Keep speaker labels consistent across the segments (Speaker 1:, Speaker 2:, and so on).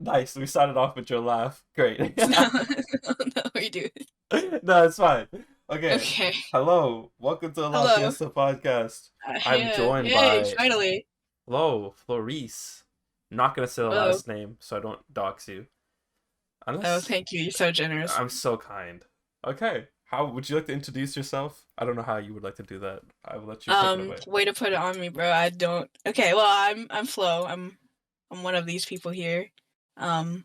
Speaker 1: Nice. We started off with your laugh. Great.
Speaker 2: No, no, we do.
Speaker 1: No, it's fine. Okay.
Speaker 2: Okay.
Speaker 1: Hello. Welcome to the La
Speaker 2: Hello.
Speaker 1: Fiesta podcast. I'm
Speaker 2: Yeah.
Speaker 1: joined
Speaker 2: Yay,
Speaker 1: by
Speaker 2: finally.
Speaker 1: Flo, Florice. I'm not gonna say the
Speaker 2: Oh,
Speaker 1: last name so I don't dox you.
Speaker 2: oh,
Speaker 1: Unless
Speaker 2: thank you. You're so generous.
Speaker 1: I'm so kind. Okay. How would you like to introduce yourself? I don't know how you would like to do that. I will let you take it away.
Speaker 2: Way to put it on me, bro. I don't. Okay, well, I'm Flo. I'm one of these people here. Um,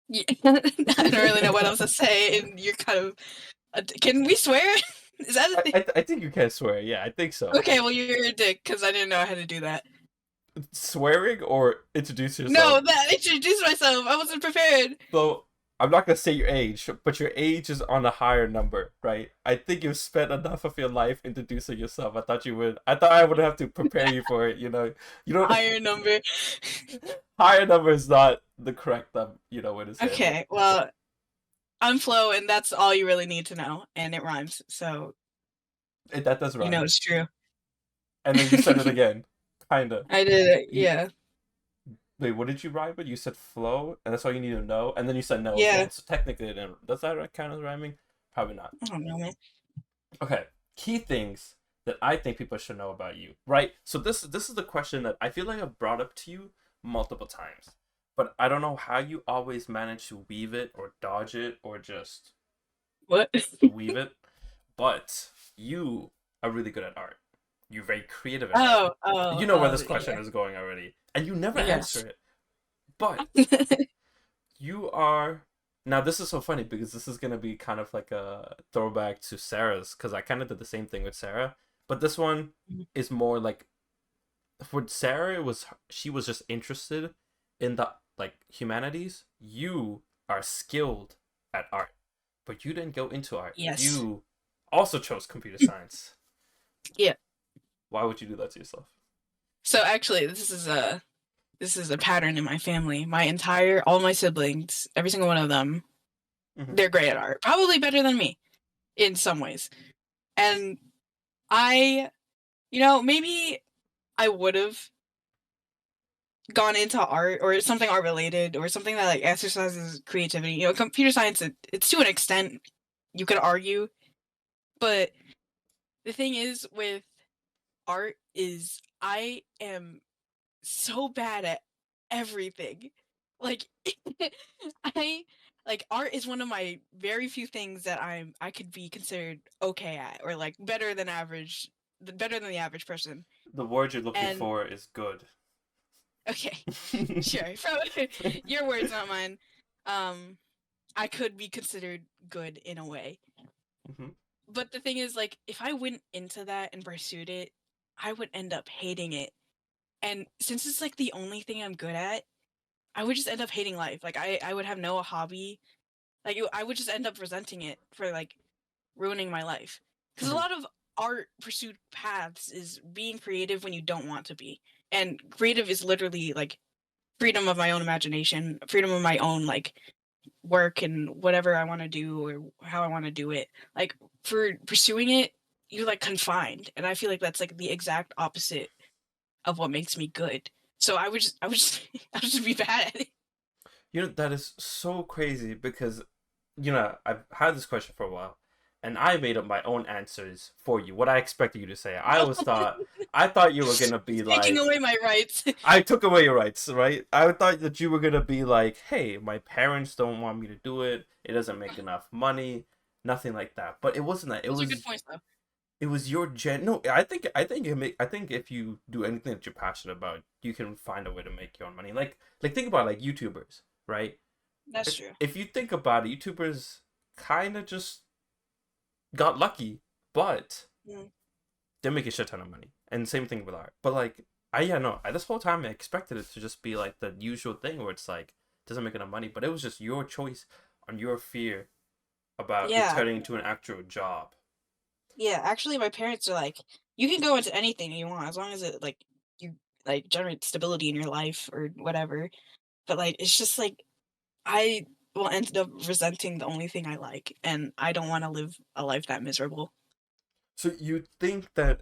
Speaker 2: yeah, I don't really know what else to say, and you're kind of. Can we swear? Is that a
Speaker 1: I,
Speaker 2: thing?
Speaker 1: I I think you can swear. Yeah, I think so.
Speaker 2: Okay, well, you're a dick because I didn't know how to do that.
Speaker 1: Swearing or introduce
Speaker 2: No,
Speaker 1: yourself.
Speaker 2: that introduce myself. I wasn't prepared.
Speaker 1: So I'm not gonna say your age, but your age is on a higher number, right? I think you've spent enough of your life introducing yourself. I thought you would. I thought I would have to prepare you for it. You don't.
Speaker 2: Higher number.
Speaker 1: Higher number is not the correct way to say it. But
Speaker 2: Okay, well, I'm Flo, and that's all you really need to know, and it rhymes, so
Speaker 1: that does
Speaker 2: you know
Speaker 1: rhyme.
Speaker 2: it's true.
Speaker 1: And then you said it again, kinda.
Speaker 2: I did it,
Speaker 1: You
Speaker 2: yeah.
Speaker 1: wait. What did you rhyme with? You said flow, and that's all you need to know. And then you said no
Speaker 2: Yeah.
Speaker 1: again. So technically, it didn't. Does that count as rhyming? Probably not.
Speaker 2: I don't know, man.
Speaker 1: Okay, key things that I think people should know about you, right? So this is the question that I feel like I've brought up to you multiple times, but I don't know how you always manage to weave it or dodge it or just
Speaker 2: What?
Speaker 1: weave it. But you are really good at art. You're very creative at art. You know where this question
Speaker 2: Yeah.
Speaker 1: is going already, and you never
Speaker 2: Yes.
Speaker 1: answer it. But you are now. This is so funny because this is gonna be kind of like a throwback to Sarah's because I kind of did the same thing with Sarah, but this one is more like for Sarah. It was she was just interested in the like humanities. You are skilled at art, but you didn't go into art.
Speaker 2: Yes.
Speaker 1: You also chose computer science.
Speaker 2: Yeah.
Speaker 1: Why would you do that to yourself?
Speaker 2: So actually, this is a pattern in my family. All my siblings, every single one of them,
Speaker 1: Hmm.
Speaker 2: they're great at art. Probably better than me in some ways. And I, maybe I would have gone into art or something art related or something that like exercises creativity. Computer science, it's to an extent you could argue, but the thing is with art is I am so bad at everything. Like I like art is one of my very few things that I could be considered okay at or like better than the average person.
Speaker 1: The word you're looking
Speaker 2: And
Speaker 1: for is good.
Speaker 2: okay, sure. From your words, not mine. Um I could be considered good in a way.
Speaker 1: Hmm.
Speaker 2: But the thing is like if I went into that and pursued it, I would end up hating it. And since it's like the only thing I'm good at, I would just end up hating life. Like I would have no hobby. Like I would just end up resenting it for like ruining my life. Because a
Speaker 1: Hmm.
Speaker 2: lot of art pursuit paths is being creative when you don't want to be, and creative is literally like freedom of my own imagination, freedom of my own like work and whatever I want to do or how I want to do it. Like for pursuing it, you're like confined, and I feel like that's like the exact opposite of what makes me good. So I would just I would just be bad at it.
Speaker 1: That is so crazy because I've had this question for a while, and I made up my own answers for you. What I expected you to say. I thought you were gonna be
Speaker 2: Taking
Speaker 1: like,
Speaker 2: away my rights.
Speaker 1: I took away your rights, right? I thought that you were gonna be like, hey, my parents don't want me to do it. It doesn't make enough money. Nothing like that. But it wasn't that.
Speaker 2: Those are good points though.
Speaker 1: It was your gen. No, I think if you do anything that you're passionate about, you can find a way to make your own money. Like think about like YouTubers, right?
Speaker 2: That's true.
Speaker 1: If you think about it, YouTubers kind of just got lucky, but
Speaker 2: Mm.
Speaker 1: they make a shit ton of money. And same thing with art. But like, yeah, no, this whole time I expected it to just be like the usual thing where it's like doesn't make enough money, but it was just your choice on your fear about it
Speaker 2: Yeah,
Speaker 1: turning into an actual job.
Speaker 2: yeah. Actually, my parents are like, you can go into anything you want as long as it like you like generate stability in your life or whatever. But like, it's just like I will end up resenting the only thing I like, and I don't want to live a life that miserable.
Speaker 1: So you think that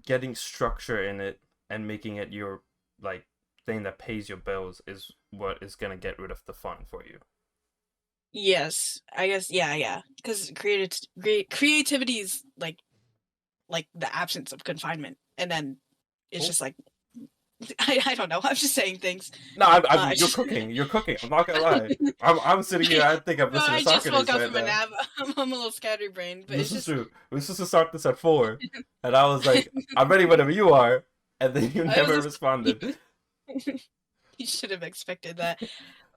Speaker 1: getting structure in it and making it your like thing that pays your bills is what is gonna get rid of the fun for you.
Speaker 2: Yes, I guess. Yeah, yeah. Because creativity is like the absence of confinement, and then it's
Speaker 1: Oh.
Speaker 2: just like I don't know. I'm just saying things.
Speaker 1: No,
Speaker 2: I
Speaker 1: you're
Speaker 2: just
Speaker 1: cooking. You're cooking. I'm not gonna lie. I'm sitting here. I think I'm listening to
Speaker 2: I just woke
Speaker 1: Socrates
Speaker 2: up
Speaker 1: right
Speaker 2: from a
Speaker 1: now.
Speaker 2: nap. I'm a little scatterbrained, but
Speaker 1: This
Speaker 2: it's
Speaker 1: is
Speaker 2: just
Speaker 1: true. We were supposed to start this at 4, and I was like, "I'm ready whenever you are," and then you
Speaker 2: I was
Speaker 1: never
Speaker 2: just
Speaker 1: responded.
Speaker 2: you should have expected that.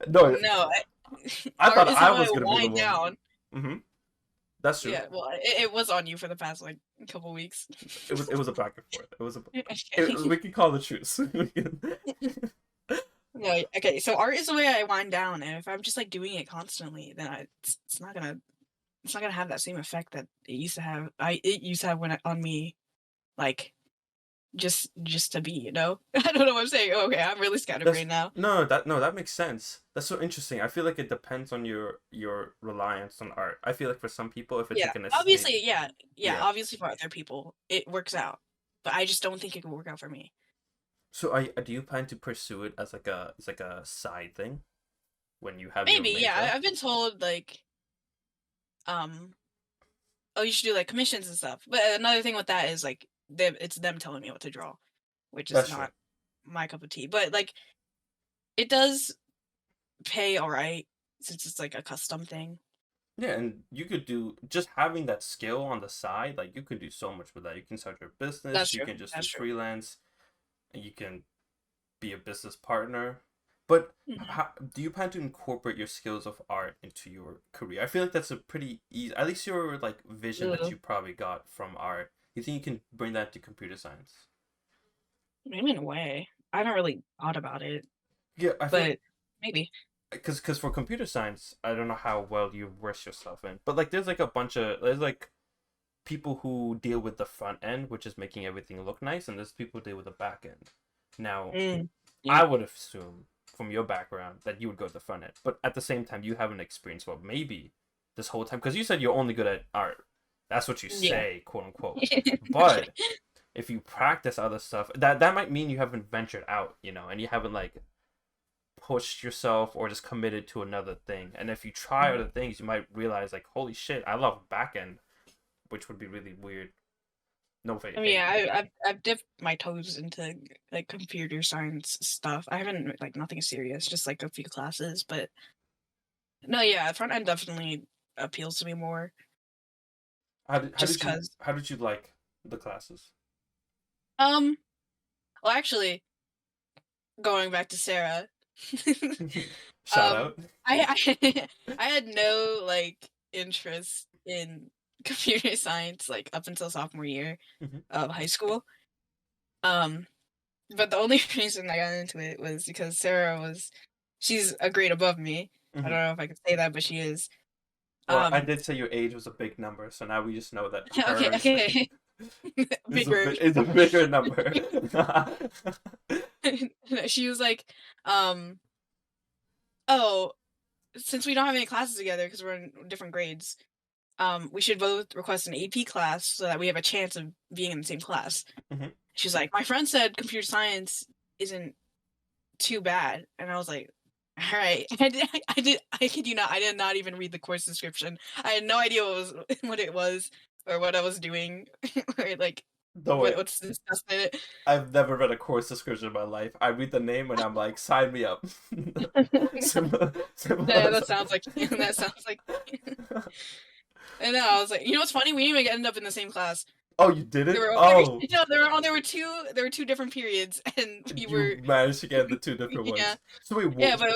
Speaker 1: No,
Speaker 2: No,
Speaker 1: I
Speaker 2: art
Speaker 1: thought
Speaker 2: is
Speaker 1: I
Speaker 2: how I
Speaker 1: was gonna be the
Speaker 2: wind
Speaker 1: one.
Speaker 2: down.
Speaker 1: Hmm. That's true.
Speaker 2: Yeah, well, it was on you for the past like couple weeks.
Speaker 1: It was a back and forth.
Speaker 2: Okay.
Speaker 1: We can call the truce.
Speaker 2: No, okay. So art is the way I wind down, and if I'm just like doing it constantly, then it's not gonna have that same effect that it used to have. It used to have on me, like just to be, you know. I don't know what I'm saying. Okay, I'm really
Speaker 1: That's
Speaker 2: scatterbrained now.
Speaker 1: no, that makes sense. That's so interesting. I feel like it depends on your reliance on art. I feel like for some people, if it's
Speaker 2: Yeah,
Speaker 1: like an escape,
Speaker 2: obviously, yeah, yeah.
Speaker 1: yeah.
Speaker 2: Obviously, for other people, it works out, but I just don't think it can work out for me.
Speaker 1: So, do you plan to pursue it as like a side thing when you have your
Speaker 2: Maybe,
Speaker 1: main
Speaker 2: yeah.
Speaker 1: job?
Speaker 2: I've been told like, um, oh, you should do like commissions and stuff. But another thing with that is like, it's them telling me what to draw, which is
Speaker 1: That's true.
Speaker 2: not my cup of tea. But like, it does pay all right since it's like a custom thing.
Speaker 1: Yeah, and you could do just having that skill on the side, like you could do so much with that. You can start your
Speaker 2: That's
Speaker 1: business, you
Speaker 2: true.
Speaker 1: can just do
Speaker 2: That's true.
Speaker 1: freelance, and you can be a business partner. But
Speaker 2: Mhm.
Speaker 1: how, do you plan to incorporate your skills of art into your career? I feel like that's a pretty easy, at least your like vision that
Speaker 2: Ugh.
Speaker 1: you probably got from art. You think you can bring that to computer science?
Speaker 2: Maybe in a way. I haven't really thought about it,
Speaker 1: Yeah, I feel
Speaker 2: but maybe.
Speaker 1: because for computer science, I don't know how well you verse yourself in, but like there's like a bunch of there's like people who deal with the front end, which is making everything look nice, and there's people who deal with the back end. Now,
Speaker 2: Mm, yeah.
Speaker 1: I would assume from your background that you would go to the front end, but at the same time, you haven't experienced well maybe this whole time because you said you're only good at art. That's what you
Speaker 2: Yeah.
Speaker 1: say, quote unquote.
Speaker 2: Okay.
Speaker 1: But if you practice other stuff, that might mean you haven't ventured out, and you haven't like pushed yourself or just committed to another thing. And if you try
Speaker 2: Mhm.
Speaker 1: other things, you might realize like, holy shit, I love back end, which would be really weird. No
Speaker 2: I mean,
Speaker 1: hate.
Speaker 2: yeah, I've dipped my toes into like computer science stuff. I haven't like nothing serious, just like a few classes, but no, yeah, front end definitely appeals to me more just cuz
Speaker 1: How did you like the classes?
Speaker 2: um well actually going back to Sarah
Speaker 1: Shout
Speaker 2: um
Speaker 1: out.
Speaker 2: I I had no like interest in computer science like up until sophomore year
Speaker 1: Hmm.
Speaker 2: of high school. Um but the only reason I got into it was because she's a grade above me. I
Speaker 1: Hmm.
Speaker 2: don't know if I could say that, but she is.
Speaker 1: Well, I
Speaker 2: Um,
Speaker 1: did say your age was a big number, so now we just know that
Speaker 2: okay,
Speaker 1: hers
Speaker 2: okay. Bigger.
Speaker 1: is a bigger number.
Speaker 2: She was like, um, "Oh, since we don't have any classes together because we're in different grades, we should both request an AP class so that we have a chance of being in the same class."
Speaker 1: Hmm.
Speaker 2: She's like, "My friend said computer science isn't too bad," and I was like, "All right." I kid you not, I did not even read the course description. I had no idea what it was or what I was doing or like
Speaker 1: No way.
Speaker 2: what's discussed in it.
Speaker 1: I've never read a course description in my life. I read the name and I'm like, sign me up. Simple
Speaker 2: Yeah,
Speaker 1: as
Speaker 2: that sounds like that sounds like. And then I was like, you know what's funny? We didn't even end up in the same class.
Speaker 1: Oh, you did
Speaker 2: There
Speaker 1: it?
Speaker 2: were
Speaker 1: Oh,
Speaker 2: no, there were two different periods, and we
Speaker 1: you
Speaker 2: were
Speaker 1: managed to get the two different
Speaker 2: yeah
Speaker 1: ones. So wait,
Speaker 2: yeah, but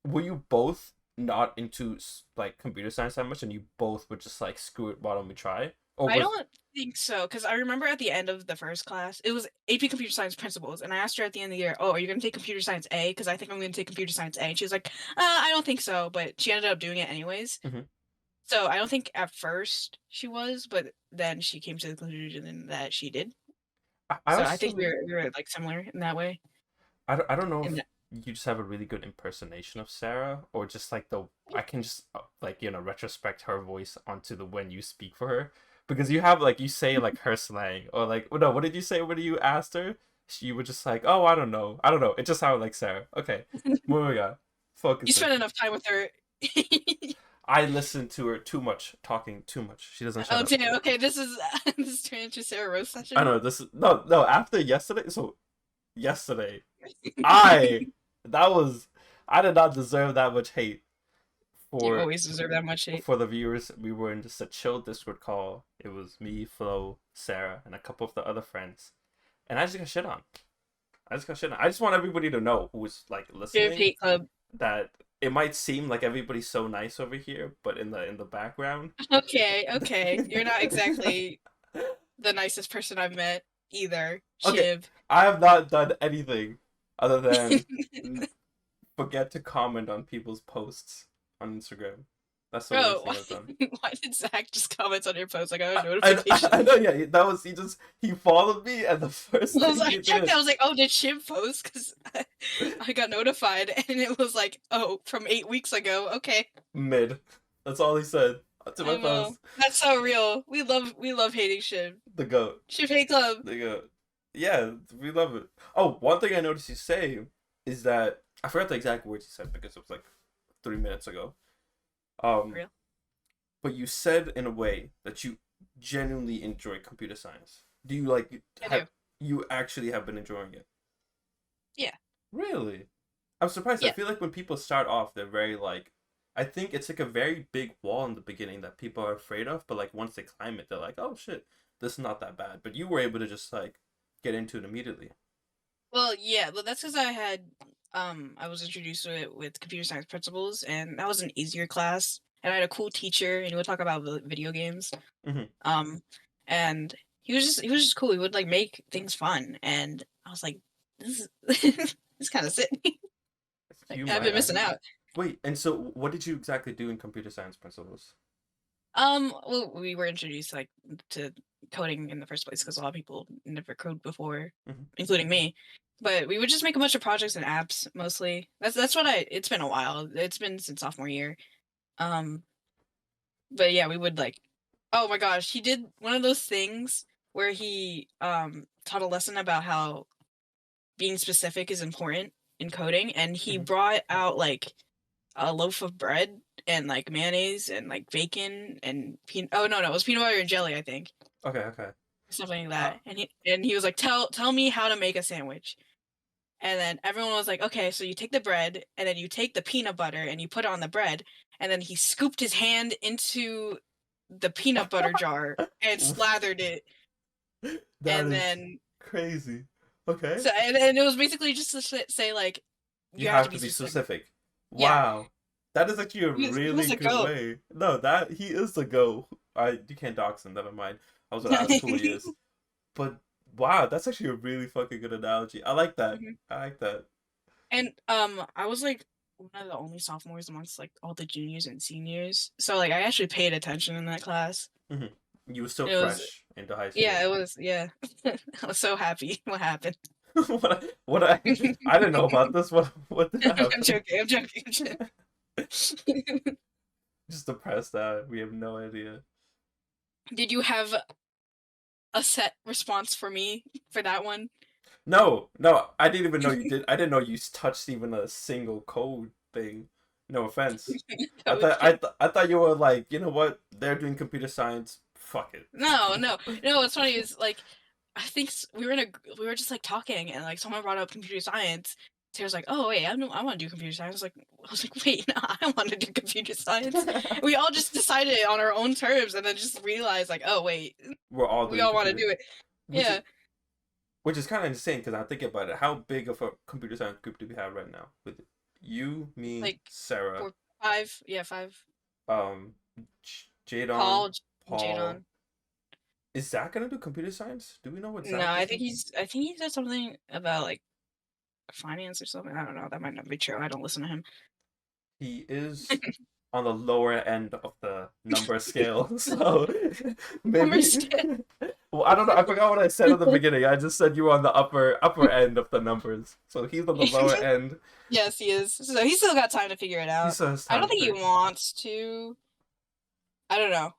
Speaker 1: were you both not into like computer science that much, and you both were just like, screw it, why don't we try? Or
Speaker 2: I
Speaker 1: was
Speaker 2: don't think so, because I remember at the end of the first class, it was AP Computer Science Principles, and I asked her at the end of the year, "Oh, are you going to take Computer Science A? Because I think I'm going to take Computer Science A." And she was like, I don't think so," but she ended up doing it anyways.
Speaker 1: Mhm.
Speaker 2: So I don't think at first she was, but then she came to the conclusion that she did.
Speaker 1: I
Speaker 2: So I think
Speaker 1: also
Speaker 2: we were like similar in that way.
Speaker 1: I don't know
Speaker 2: In
Speaker 1: if
Speaker 2: that,
Speaker 1: you just have a really good impersonation of Sarah, or just like the I can just like retrospect her voice onto the when you speak for her because you have like you say like her slang or like no, what did you say when you asked her? you were just like, oh, I don't know. It just sounded like Sarah. Okay, moving on.
Speaker 2: You
Speaker 1: Focusing.
Speaker 2: spent enough time with her.
Speaker 1: I listen to her too much, talking too much. She doesn't shut
Speaker 2: Oh
Speaker 1: up.
Speaker 2: damn. Okay, this is this is turning into Sarah Rose
Speaker 1: I
Speaker 2: session.
Speaker 1: know this is no after yesterday. So yesterday, I that was I did not deserve that much hate
Speaker 2: You
Speaker 1: for
Speaker 2: always deserve that much hate.
Speaker 1: for the viewers. We were in just a chill Discord call. It was me, Flo, Sarah, and a couple of the other friends, and I just got shit on. I just got shit on. I just want everybody to know who is like
Speaker 2: Give
Speaker 1: listening
Speaker 2: hate club.
Speaker 1: that it might seem like everybo's so nice over here, but in the background.
Speaker 2: Okay, okay. You're not exactly the nicest person I've met either,
Speaker 1: Okay,
Speaker 2: Shiv.
Speaker 1: I have not done anything other than forget to comment on people's posts on Instagram. That's the
Speaker 2: Bro,
Speaker 1: worst thing I've done.
Speaker 2: why did Zach just comment on your post? I got a
Speaker 1: I,
Speaker 2: notification.
Speaker 1: I know, yeah, that was he followed me, and the first
Speaker 2: I was
Speaker 1: thing
Speaker 2: like,
Speaker 1: he
Speaker 2: checked.
Speaker 1: did.
Speaker 2: I was like, oh, did Shiv post? Because I got notified, and it was like, oh, from 8 weeks ago. Okay,
Speaker 1: Mid. That's all he said to my
Speaker 2: I know.
Speaker 1: post.
Speaker 2: That's so real. We love hating Shiv.
Speaker 1: The goat.
Speaker 2: Shiv hate club.
Speaker 1: The goat. Yeah, we love it. Oh, one thing I noticed you say is that I forgot the exact words you said because it was like 3 minutes ago.
Speaker 2: Real.
Speaker 1: But you said in a way that you genuinely enjoy computer science. Do you like
Speaker 2: I do.
Speaker 1: you actually have been enjoying it?
Speaker 2: Yeah.
Speaker 1: Really? I'm surprised. I
Speaker 2: Yeah.
Speaker 1: feel like when people start off, they're very like. I think it's like a very big wall in the beginning that people are afraid of, but like once they climb it, they're like, "Oh shit, this is not that bad." But you were able to just like get into it immediately.
Speaker 2: Well, yeah, but that's because I was introduced to it with computer science principles, and that was an easier class. And I had a cool teacher, and he would talk about video games.
Speaker 1: Mhm.
Speaker 2: And he was just cool. He would like make things fun, and I was like, this is this kind of sick. Like,
Speaker 1: You
Speaker 2: I've
Speaker 1: might
Speaker 2: been missing
Speaker 1: actually.
Speaker 2: out.
Speaker 1: Wait, and so what did you exactly do in computer science principles?
Speaker 2: Well, we were introduced like to coding in the first place because a lot of people never code before,
Speaker 1: Mhm.
Speaker 2: including me. But we would just make a bunch of projects and apps mostly. That's what I. It's been a while. It's been since sophomore year. Um, but yeah, we would like. Oh my gosh, he did one of those things where he taught a lesson about how being specific is important in coding, and he
Speaker 1: Mhm.
Speaker 2: brought out like a loaf of bread and like mayonnaise and like bacon and oh no, it was peanut butter and jelly, I think,
Speaker 1: Okay, okay.
Speaker 2: something like
Speaker 1: Uh,
Speaker 2: that. And he was like, tell me how to make a sandwich. And then everyone was like, okay, so you take the bread and then you take the peanut butter and you put it on the bread. And then he scooped his hand into the peanut butter jar and slathered it.
Speaker 1: that
Speaker 2: And
Speaker 1: is
Speaker 2: then
Speaker 1: crazy. Okay.
Speaker 2: so and it was basically just to say like
Speaker 1: You
Speaker 2: you have to
Speaker 1: have to
Speaker 2: be
Speaker 1: be
Speaker 2: specific.
Speaker 1: specific.
Speaker 2: Yeah,
Speaker 1: Wow. That is actually a
Speaker 2: he
Speaker 1: really
Speaker 2: was a
Speaker 1: good
Speaker 2: goat.
Speaker 1: way. No, that he is the go. You can't dox him, never mind. I was gonna ask who he is. But wow, that's actually a really fucking good analogy. I like that.
Speaker 2: Mhm.
Speaker 1: I like that.
Speaker 2: And I was like one of the only sophomores amongst like all the juniors and seniors. So like I actually paid attention in that class.
Speaker 1: Hmm. You were still
Speaker 2: It was
Speaker 1: fresh into high
Speaker 2: yeah,
Speaker 1: school.
Speaker 2: it was yeah. I was so happy what happened.
Speaker 1: What I didn't know about this. What did
Speaker 2: I'm
Speaker 1: happen?
Speaker 2: joking, I'm joking, I'm joking.
Speaker 1: Just depressed that we have no idea.
Speaker 2: Did you have a set response for me for that one?
Speaker 1: No, no, I didn't even know you did. I didn't know you touched even a single code thing. No offense.
Speaker 2: Code thing.
Speaker 1: I thought you were like, you know what? They're doing computer science. Fuck it.
Speaker 2: No, no. You know what's funny is like I think we were just like talking and like someone brought up computer science. Sarah's like, "Oh wait, I want to do computer science." I was like, "Wait, no, I want to do computer science." We all just decided it on our own terms and then just realized like, "Oh wait,
Speaker 1: We're all
Speaker 2: we
Speaker 1: doing
Speaker 2: all want to
Speaker 1: computer,
Speaker 2: do it."
Speaker 1: which is
Speaker 2: Yeah,
Speaker 1: kind of insane because I'm thinking about it. How big of a computer science group do we have right now? With you, me,
Speaker 2: like
Speaker 1: Sarah,
Speaker 2: 5, yeah, 5.
Speaker 1: um, Jadon,
Speaker 2: Paul,
Speaker 1: Paul.
Speaker 2: Jadon.
Speaker 1: Is Zach gonna do computer science? Do we know what
Speaker 2: No,
Speaker 1: Zach is?
Speaker 2: I think he said something about like finance or something. I don't know. That might not be true. I don't listen to him.
Speaker 1: He is on the lower end of the number scale, so maybe.
Speaker 2: Understand?
Speaker 1: Well, I don't know. I forgot what I said at the beginning. I just said you were on the upper end of the numbers, so he's on the lower end.
Speaker 2: Yes, he is. So he's still got time to figure it
Speaker 1: He
Speaker 2: out.
Speaker 1: still has
Speaker 2: I
Speaker 1: time
Speaker 2: don't
Speaker 1: to
Speaker 2: think he
Speaker 1: figure.
Speaker 2: wants to. I don't know.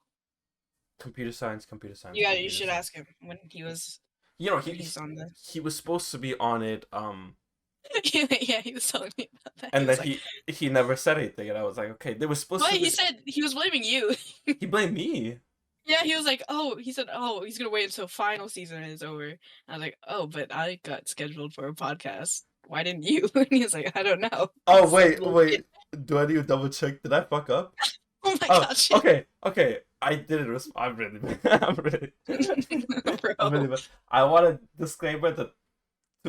Speaker 1: Computer science, computer science,
Speaker 2: You
Speaker 1: computer
Speaker 2: should
Speaker 1: science.
Speaker 2: ask him when he was
Speaker 1: You know,
Speaker 2: he's on the.
Speaker 1: he was supposed to be on it,
Speaker 2: Yeah, he was telling me about that. He
Speaker 1: and then
Speaker 2: was like,
Speaker 1: he never said anything, and I was like, okay, they were supposed
Speaker 2: "What?"
Speaker 1: to
Speaker 2: He
Speaker 1: be.
Speaker 2: said he was blaming you.
Speaker 1: He blamed me.
Speaker 2: Yeah, he was like, "Oh," he said, "Oh, he's gonna wait until final season is over." I was like, "Oh, but I got scheduled for a podcast. Why didn't you?" And he was like, "I don't know."
Speaker 1: Oh
Speaker 2: Silly
Speaker 1: wait,
Speaker 2: little kid.
Speaker 1: wait. Do I need to double check? Did I fuck up?
Speaker 2: Oh my
Speaker 1: Oh,
Speaker 2: gosh,
Speaker 1: okay, okay. I didn't respond. I'm really, I'm really, I'm really.
Speaker 2: bro.
Speaker 1: I want a disclaimer to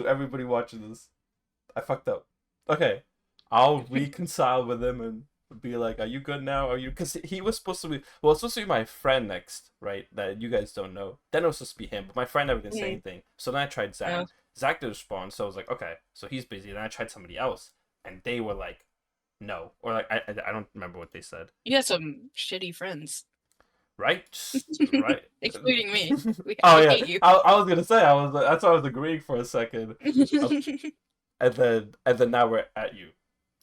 Speaker 1: everybody watching this. I fucked up. Okay, I'll reconcile with him and be like, "Are you good now? Are you?" Because he was supposed to be. Well, it's supposed to be my friend next, right? That you guys don't know. Then it was supposed to be him, but my friend never did say anything. So then I tried Zach.
Speaker 2: Yeah.
Speaker 1: Zach didn't respond, so I was like, "Okay, so he's busy." Then I tried somebody else, and they were like, "No," or like I don't remember what they said.
Speaker 2: You got some shitty friends,
Speaker 1: Right, just right.
Speaker 2: including me.
Speaker 1: Oh
Speaker 2: I
Speaker 1: yeah,
Speaker 2: hate you.
Speaker 1: I was gonna say that's why I was agreeing for a second, and then now we're at you.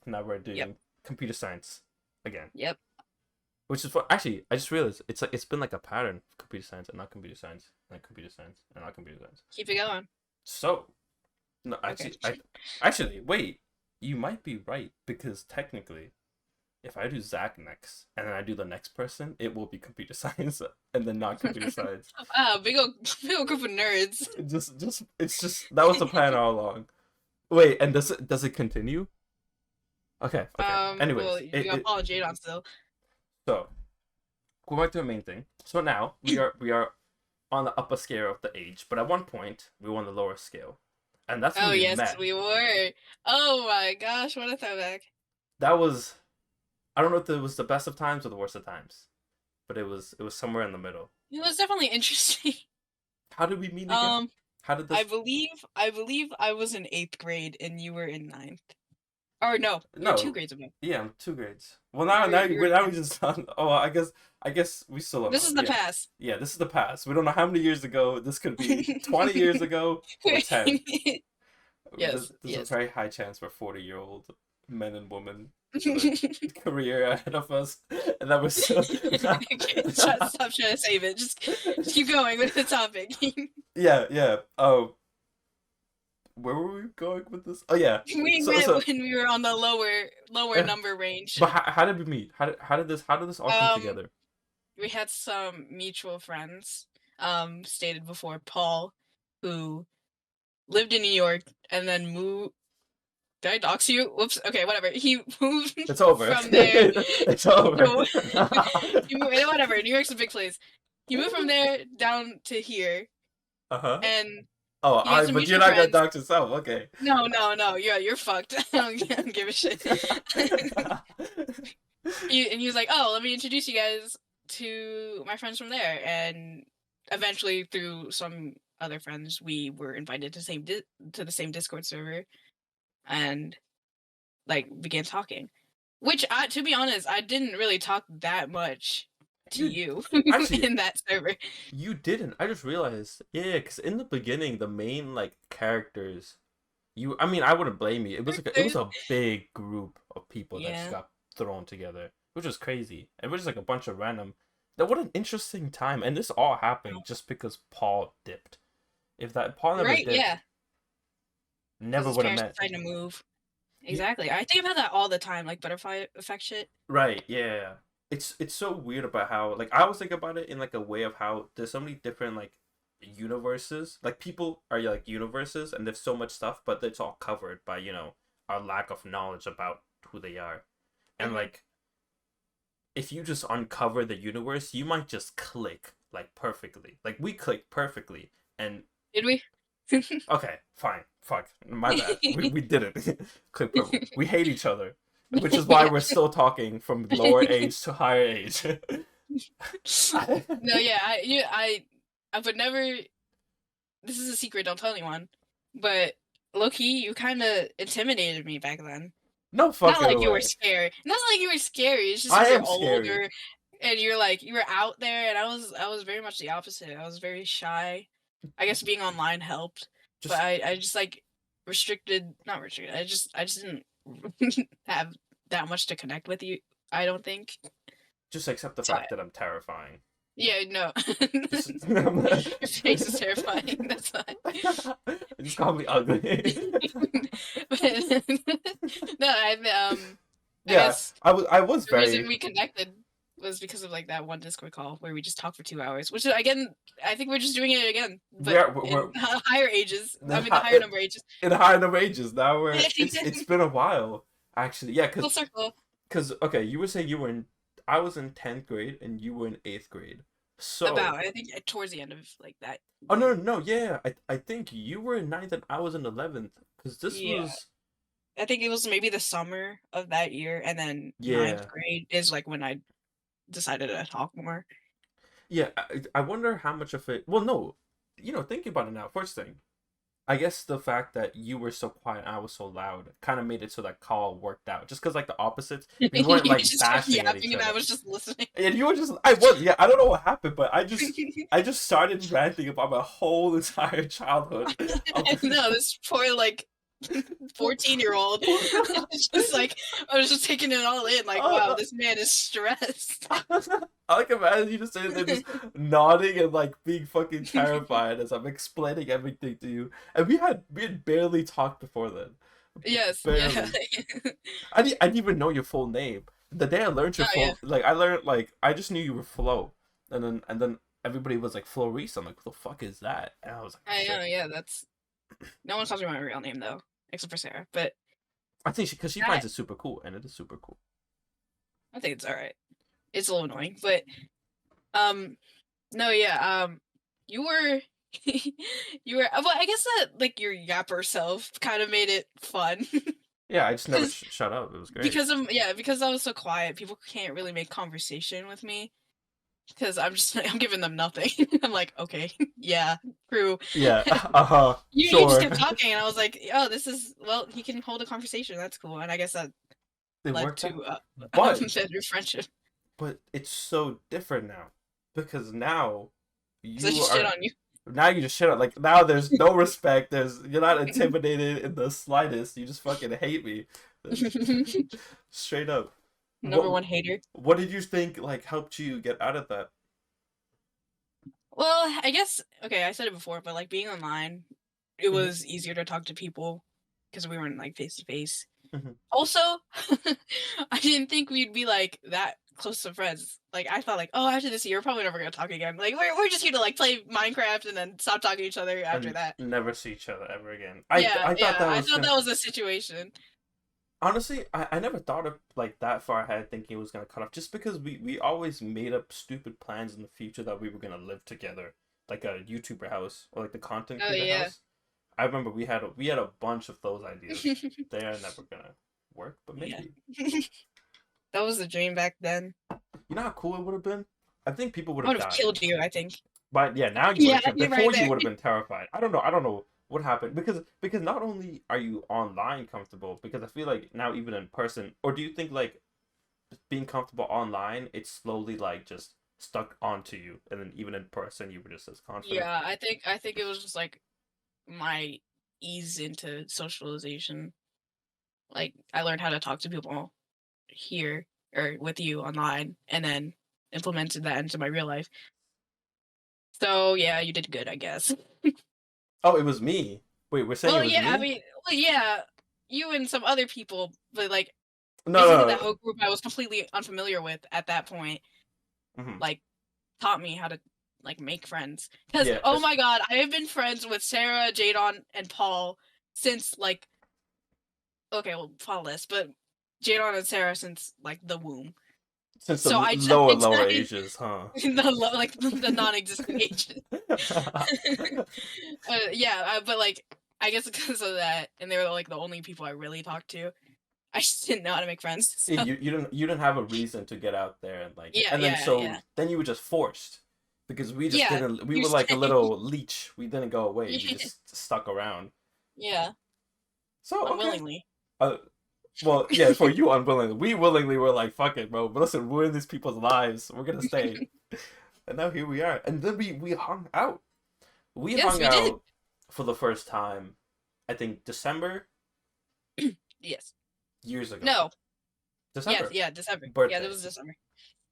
Speaker 1: Now we're doing
Speaker 2: Yep.
Speaker 1: computer science again,
Speaker 2: Yep.
Speaker 1: which is fun. Actually, I just realized it's been like a pattern: computer science and not computer science, and computer science and not computer science.
Speaker 2: Keep it going.
Speaker 1: So no,
Speaker 2: Okay.
Speaker 1: actually wait, you might be right because technically, if I do Zach next and then I do the next person, it will be computer science and then not computer science.
Speaker 2: Wow, big old group of nerds.
Speaker 1: It's just that was the plan all along. Wait, and does it continue? Okay, okay. Anyways,
Speaker 2: Well, you got Paul and Jadon still.
Speaker 1: so going back to the main thing. So now we are on the upper scale of the age, but at one point we were on the lower scale, and that's when
Speaker 2: Oh
Speaker 1: we
Speaker 2: yes,
Speaker 1: met.
Speaker 2: we were. Oh my gosh, what a throwback.
Speaker 1: That was, I don't know if it was the best of times or the worst of times, but it was somewhere in the middle.
Speaker 2: It was definitely interesting.
Speaker 1: How did we meet again? How did
Speaker 2: I
Speaker 1: this?
Speaker 2: believe I was in 8th grade and you were in 9th. Or no, you were 2
Speaker 1: No,
Speaker 2: grades above.
Speaker 1: yeah, I'm 2 grades. Well,
Speaker 2: You were, you were
Speaker 1: now we just oh, I guess we still don't
Speaker 2: This
Speaker 1: know.
Speaker 2: is the
Speaker 1: Yeah,
Speaker 2: past.
Speaker 1: yeah, this is the past. We don't know how many years ago. This could be 20 years ago or 10.
Speaker 2: Yes,
Speaker 1: There's a
Speaker 2: yes.
Speaker 1: very high chance we're 40-year-old men and women with a career ahead of us, and that was so.
Speaker 2: Okay, stop trying to save it. Just keep going with the topic.
Speaker 1: Yeah, yeah. Oh, where were we going with this? Oh yeah.
Speaker 2: We
Speaker 1: So
Speaker 2: met
Speaker 1: so,
Speaker 2: when we were on the lower number range.
Speaker 1: but how did we meet? How did this all come
Speaker 2: Um,
Speaker 1: together?
Speaker 2: we had some mutual friends, stated before, Paul, who lived in New York and then moved. Did I dox you? Whoops. Okay, whatever. He moved
Speaker 1: It's over.
Speaker 2: from there.
Speaker 1: It's over.
Speaker 2: Whatever. New York's a big place. He moved from there down to here,
Speaker 1: Uh-huh.
Speaker 2: and
Speaker 1: Oh,
Speaker 2: he had some
Speaker 1: but you're
Speaker 2: mutual
Speaker 1: not gonna
Speaker 2: friends.
Speaker 1: dox yourself. Okay.
Speaker 2: No, you're fucked. I don't give a shit. And he was like, "Oh, let me introduce you guys to my friends from there." And eventually, through some other friends, we were invited to the same Discord server, and like began talking. Which, to be honest, I didn't really talk that much to you
Speaker 1: Actually,
Speaker 2: in that server.
Speaker 1: you didn't. I just realized. Yeah, because in the beginning, the main like characters, I mean, I wouldn't blame you. It was a big group of people that just
Speaker 2: Yeah.
Speaker 1: got thrown together, which was crazy. It was just like a bunch of random. That what an interesting time, and this all happened just because Paul dipped. If that Paul never
Speaker 2: Right?
Speaker 1: dipped,
Speaker 2: Yeah. Because
Speaker 1: never
Speaker 2: his
Speaker 1: would have
Speaker 2: parents
Speaker 1: met.
Speaker 2: decided to move.
Speaker 1: Yeah,
Speaker 2: Exactly. I think about that all the time, like butterfly effect shit.
Speaker 1: right, yeah. It's so weird about how like I always think about it in like a way of how there's so many different like universes. Like people are like universes and there's so much stuff, but it's all covered by, our lack of knowledge about who they are. And
Speaker 2: Mhm.
Speaker 1: like if you just uncover the universe, you might just click like perfectly. Like we clicked perfectly. And
Speaker 2: Did we?
Speaker 1: okay, fine. Fuck. My bad. We did it. Click perfect. We hate each other. Which is why
Speaker 2: Yeah.
Speaker 1: we're still talking from lower age to higher age.
Speaker 2: No, yeah, I would never. This is a secret. Don't tell anyone. But low key, you kind of intimidated me back then.
Speaker 1: No
Speaker 2: Not
Speaker 1: fucking
Speaker 2: like you were
Speaker 1: way.
Speaker 2: scary. Not like you were scary. It's just
Speaker 1: I
Speaker 2: because you're
Speaker 1: am scary.
Speaker 2: older and you were out there, and I was very much the opposite. I was very shy. I guess being online helped, but
Speaker 1: Just
Speaker 2: I just like not restricted. I just didn't have that much to connect with you. I don't think.
Speaker 1: just accept the
Speaker 2: So
Speaker 1: fact that I'm terrifying.
Speaker 2: Yeah, no.
Speaker 1: Just,
Speaker 2: Your face is terrifying. That's fine.
Speaker 1: just call me ugly.
Speaker 2: But no, I
Speaker 1: Yeah,
Speaker 2: guess
Speaker 1: I was
Speaker 2: the reason
Speaker 1: very
Speaker 2: we connected was because of like that one Discord call where we just talked for 2 hours. Which again, I think we're just doing it again, but
Speaker 1: we're
Speaker 2: in higher ages. I
Speaker 1: the
Speaker 2: mean, the higher number ages.
Speaker 1: in high enough ages now where it's been a while actually. Yeah,
Speaker 2: Full circle.
Speaker 1: because okay, you were saying you were in I was in 10th grade and you were in 8th grade. So,
Speaker 2: About I think towards the end of like that
Speaker 1: oh no,
Speaker 2: year.
Speaker 1: no, no, yeah, I think you were in ninth and I was in 11th because this
Speaker 2: Yeah.
Speaker 1: was
Speaker 2: I think it was maybe the summer of that year, and then ninth
Speaker 1: yeah.
Speaker 2: grade is like when I decided to talk more.
Speaker 1: Yeah, I wonder how much of it. Well, no, thinking about it now. First thing, I guess the fact that you were so quiet and I was so loud kind of made it so that call worked out. Just because like the opposites, we weren't
Speaker 2: You
Speaker 1: like
Speaker 2: just kept
Speaker 1: bashing at each
Speaker 2: yapping, and I
Speaker 1: other,
Speaker 2: was just listening.
Speaker 1: and you were just I was yeah. I don't know what happened, but I just started ranting about my whole entire childhood. Of
Speaker 2: I know this poor like 14-year-old. It's just like I was just taking it all in. Like, wow,
Speaker 1: uh,
Speaker 2: this man is stressed.
Speaker 1: I like imagine you just sitting there just nodding and like being fucking terrified as I'm explaining everything to you. And we had barely talked before then.
Speaker 2: Yes, yeah.
Speaker 1: Barely. I didn't even know your full name. The day I learned your
Speaker 2: Oh yeah,
Speaker 1: full like I learned like I just knew you were Flo. And then everybody was like Flo Reese. I'm like, what the fuck is that? And I was like, oh,
Speaker 2: I know.
Speaker 1: shit.
Speaker 2: Yeah, that's no one calls me my real name though, except for Sarah. But
Speaker 1: I think because she
Speaker 2: that
Speaker 1: finds it super cool and it is super cool.
Speaker 2: I think it's all right. It's a little annoying, but um, no, yeah. You were, you were. Well, I guess that like your yapper self kind of made it fun.
Speaker 1: Yeah, I just never
Speaker 2: because
Speaker 1: shut up. It was great.
Speaker 2: because of yeah because I was so quiet, people can't really make conversation with me because I'm just I'm giving them nothing. I'm like, okay, yeah, true.
Speaker 1: Yeah, uh-huh,
Speaker 2: You just
Speaker 1: sure.
Speaker 2: kept talking, and I was like, oh, this is well, he can hold a conversation. That's cool, and I guess that
Speaker 1: It
Speaker 2: led
Speaker 1: worked out.
Speaker 2: to
Speaker 1: But
Speaker 2: better friendship.
Speaker 1: but it's so different now because now
Speaker 2: Because I
Speaker 1: you
Speaker 2: just shit
Speaker 1: are
Speaker 2: on you.
Speaker 1: now you just shut up. Like now there's no respect. You're not intimidated in the slightest. You just fucking hate me. Straight up.
Speaker 2: Number
Speaker 1: What
Speaker 2: one hater.
Speaker 1: what did you think like helped you get out of that?
Speaker 2: Well, I guess okay, I said it before, but like being online, it
Speaker 1: Hmm.
Speaker 2: was easier to talk to people because we weren't like face to face.
Speaker 1: Hmm.
Speaker 2: Also, I didn't think we'd be like that close of friends. Like I thought like, oh, after this year, we're probably never gonna talk again. Like we're just here to like play Minecraft and then stop talking to each other after
Speaker 1: And
Speaker 2: that.
Speaker 1: never see each other ever again.
Speaker 2: Yeah,
Speaker 1: I thought
Speaker 2: yeah.
Speaker 1: that
Speaker 2: I
Speaker 1: was
Speaker 2: thought
Speaker 1: gonna
Speaker 2: that was a situation.
Speaker 1: honestly, I never thought of like that far ahead thinking it was gonna cut off just because we always made up stupid plans in the future that we were gonna live together, like a YouTuber house or like the content
Speaker 2: Oh
Speaker 1: creator
Speaker 2: yeah.
Speaker 1: house. I remember we had a bunch of those ideas. They are never gonna work, but
Speaker 2: Yeah.
Speaker 1: maybe.
Speaker 2: That was the dream back then.
Speaker 1: You know how cool it would have been? I think people would
Speaker 2: I
Speaker 1: have
Speaker 2: would have
Speaker 1: died.
Speaker 2: killed you, I think.
Speaker 1: But yeah, now you would
Speaker 2: Yeah,
Speaker 1: have killed.
Speaker 2: you're right
Speaker 1: Before you
Speaker 2: there.
Speaker 1: would have been terrified. I don't know what happened because not only are you online comfortable, because I feel like now even in person, or do you think like being comfortable online, it's slowly like just stuck onto you, and then even in person, you were just as confident.
Speaker 2: Yeah, I think it was just like my ease into socialization. Like I learned how to talk to people here or with you online and then implemented that into my real life. So yeah, you did good, I guess.
Speaker 1: Oh, it was me. Wait, we're saying it
Speaker 2: Well,
Speaker 1: was
Speaker 2: yeah, I
Speaker 1: me?
Speaker 2: mean, well, yeah, you and some other people, but like
Speaker 1: No,
Speaker 2: basically
Speaker 1: no,
Speaker 2: that whole group I was completely unfamiliar with at that point,
Speaker 1: no. Hmm.
Speaker 2: like taught me how to like make friends. Because
Speaker 1: Yeah,
Speaker 2: oh my god, I have been friends with Sarah, Jadon, and Paul since like okay, well Paul less, but Jadon and Sarah since like the womb.
Speaker 1: since the
Speaker 2: So
Speaker 1: lower ages, huh?
Speaker 2: like the non-existent ages. Yeah, but like I guess because of that, and they were like the only people I really talked to. I just didn't know how to make friends.
Speaker 1: Yeah,
Speaker 2: So
Speaker 1: you didn't have a reason to get out there and like
Speaker 2: yeah,
Speaker 1: and then
Speaker 2: yeah,
Speaker 1: so
Speaker 2: yeah,
Speaker 1: then you were just forced because we just
Speaker 2: yeah.
Speaker 1: didn't we
Speaker 2: You're
Speaker 1: were like a
Speaker 2: saying
Speaker 1: little leech. We didn't go away. We just stuck around.
Speaker 2: yeah,
Speaker 1: So okay.
Speaker 2: unwillingly.
Speaker 1: Uh, well, yeah, for you unwillingly. We willingly were like, fuck it, bro. But listen, ruin these people's lives. We're gonna stay. And now here we are. And then we hung out. We
Speaker 2: Yes,
Speaker 1: hung
Speaker 2: we did.
Speaker 1: out for the first time, I think December
Speaker 2: Yes.
Speaker 1: years ago.
Speaker 2: No. Yes.
Speaker 1: December.
Speaker 2: Yeah. December. Yeah, that
Speaker 1: Birthday.
Speaker 2: was December.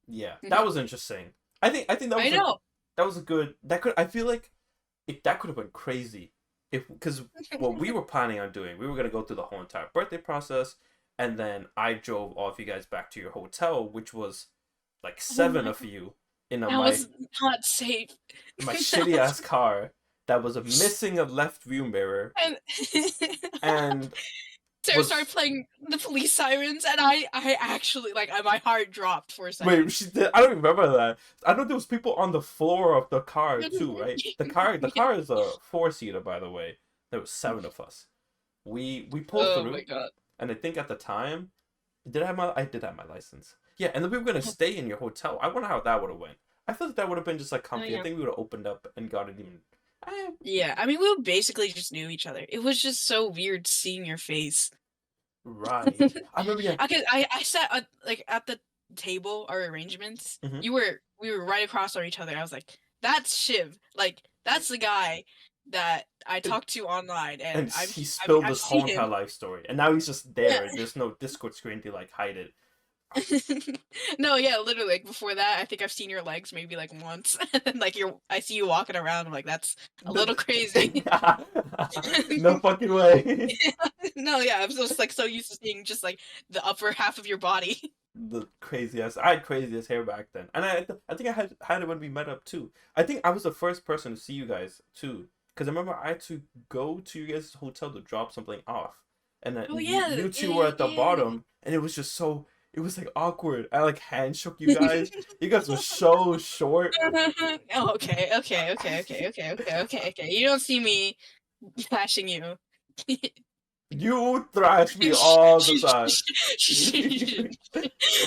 Speaker 1: Yeah.
Speaker 2: Mhm.
Speaker 1: That was interesting. I think
Speaker 2: I know.
Speaker 1: that was a good that could I feel like that could have been crazy if because what we were planning on doing, we were gonna go through the whole entire birthday process, and then I drove all of you guys back to your hotel, which was like
Speaker 2: Oh
Speaker 1: seven
Speaker 2: my
Speaker 1: of
Speaker 2: god,
Speaker 1: you in a
Speaker 2: that was not safe.
Speaker 1: my
Speaker 2: That
Speaker 1: shitty
Speaker 2: was
Speaker 1: ass car that was a missing a left view mirror
Speaker 2: and
Speaker 1: and
Speaker 2: Sarah started
Speaker 1: was
Speaker 2: playing the police sirens, and I actually like my heart dropped for a
Speaker 1: wait,
Speaker 2: second.
Speaker 1: she did. I don't remember that. I know there was people on the floor of the car too, right? The
Speaker 2: Yeah.
Speaker 1: car is a four-seater, by the way. There was seven of us. We pulled
Speaker 2: Oh my
Speaker 1: through,
Speaker 2: god.
Speaker 1: and I think at the time, I did have my license. Yeah, and then we were gonna stay in your hotel. I wonder how that would have went. I feel like that would have been just like
Speaker 2: Oh
Speaker 1: comfy. I
Speaker 2: yeah.
Speaker 1: think we would have opened up and gotten even. Eh,
Speaker 2: Yeah, I mean, we basically just knew each other. It was just so weird seeing your face.
Speaker 1: right. I remember. Yeah.
Speaker 2: I sat like at the table, our arrangements.
Speaker 1: Hmm.
Speaker 2: We were right across from each other. I was like, "That's Shiv. Like that's the guy that I talked to online,
Speaker 1: And
Speaker 2: and
Speaker 1: he spilled
Speaker 2: I've
Speaker 1: this whole
Speaker 2: seen him."
Speaker 1: entire life story, and now he's just
Speaker 2: Yeah.
Speaker 1: there. There's no Discord screen to like hide it.
Speaker 2: No, yeah, literally. Like before that, I think I've seen your legs maybe like once, and then like I see you walking around. I'm like, that's a little crazy.
Speaker 1: No fucking way.
Speaker 2: No, yeah, I'm just like so used to seeing just like the upper half of your body.
Speaker 1: The craziest. I had craziest hair back then, and I think I had it when we met up too. I think I was the first person to see you guys too, because I remember I had to go to you guys' hotel to drop something off, and then
Speaker 2: Oh yeah,
Speaker 1: you
Speaker 2: yeah,
Speaker 1: two were at the
Speaker 2: yeah.
Speaker 1: bottom, and it was just so. It was like awkward. I like hand shook you guys. You guys were so short.
Speaker 2: Oh, okay, okay, okay, okay, okay, okay, okay, okay. You don't see me bashing you.
Speaker 1: You thrash me all the time.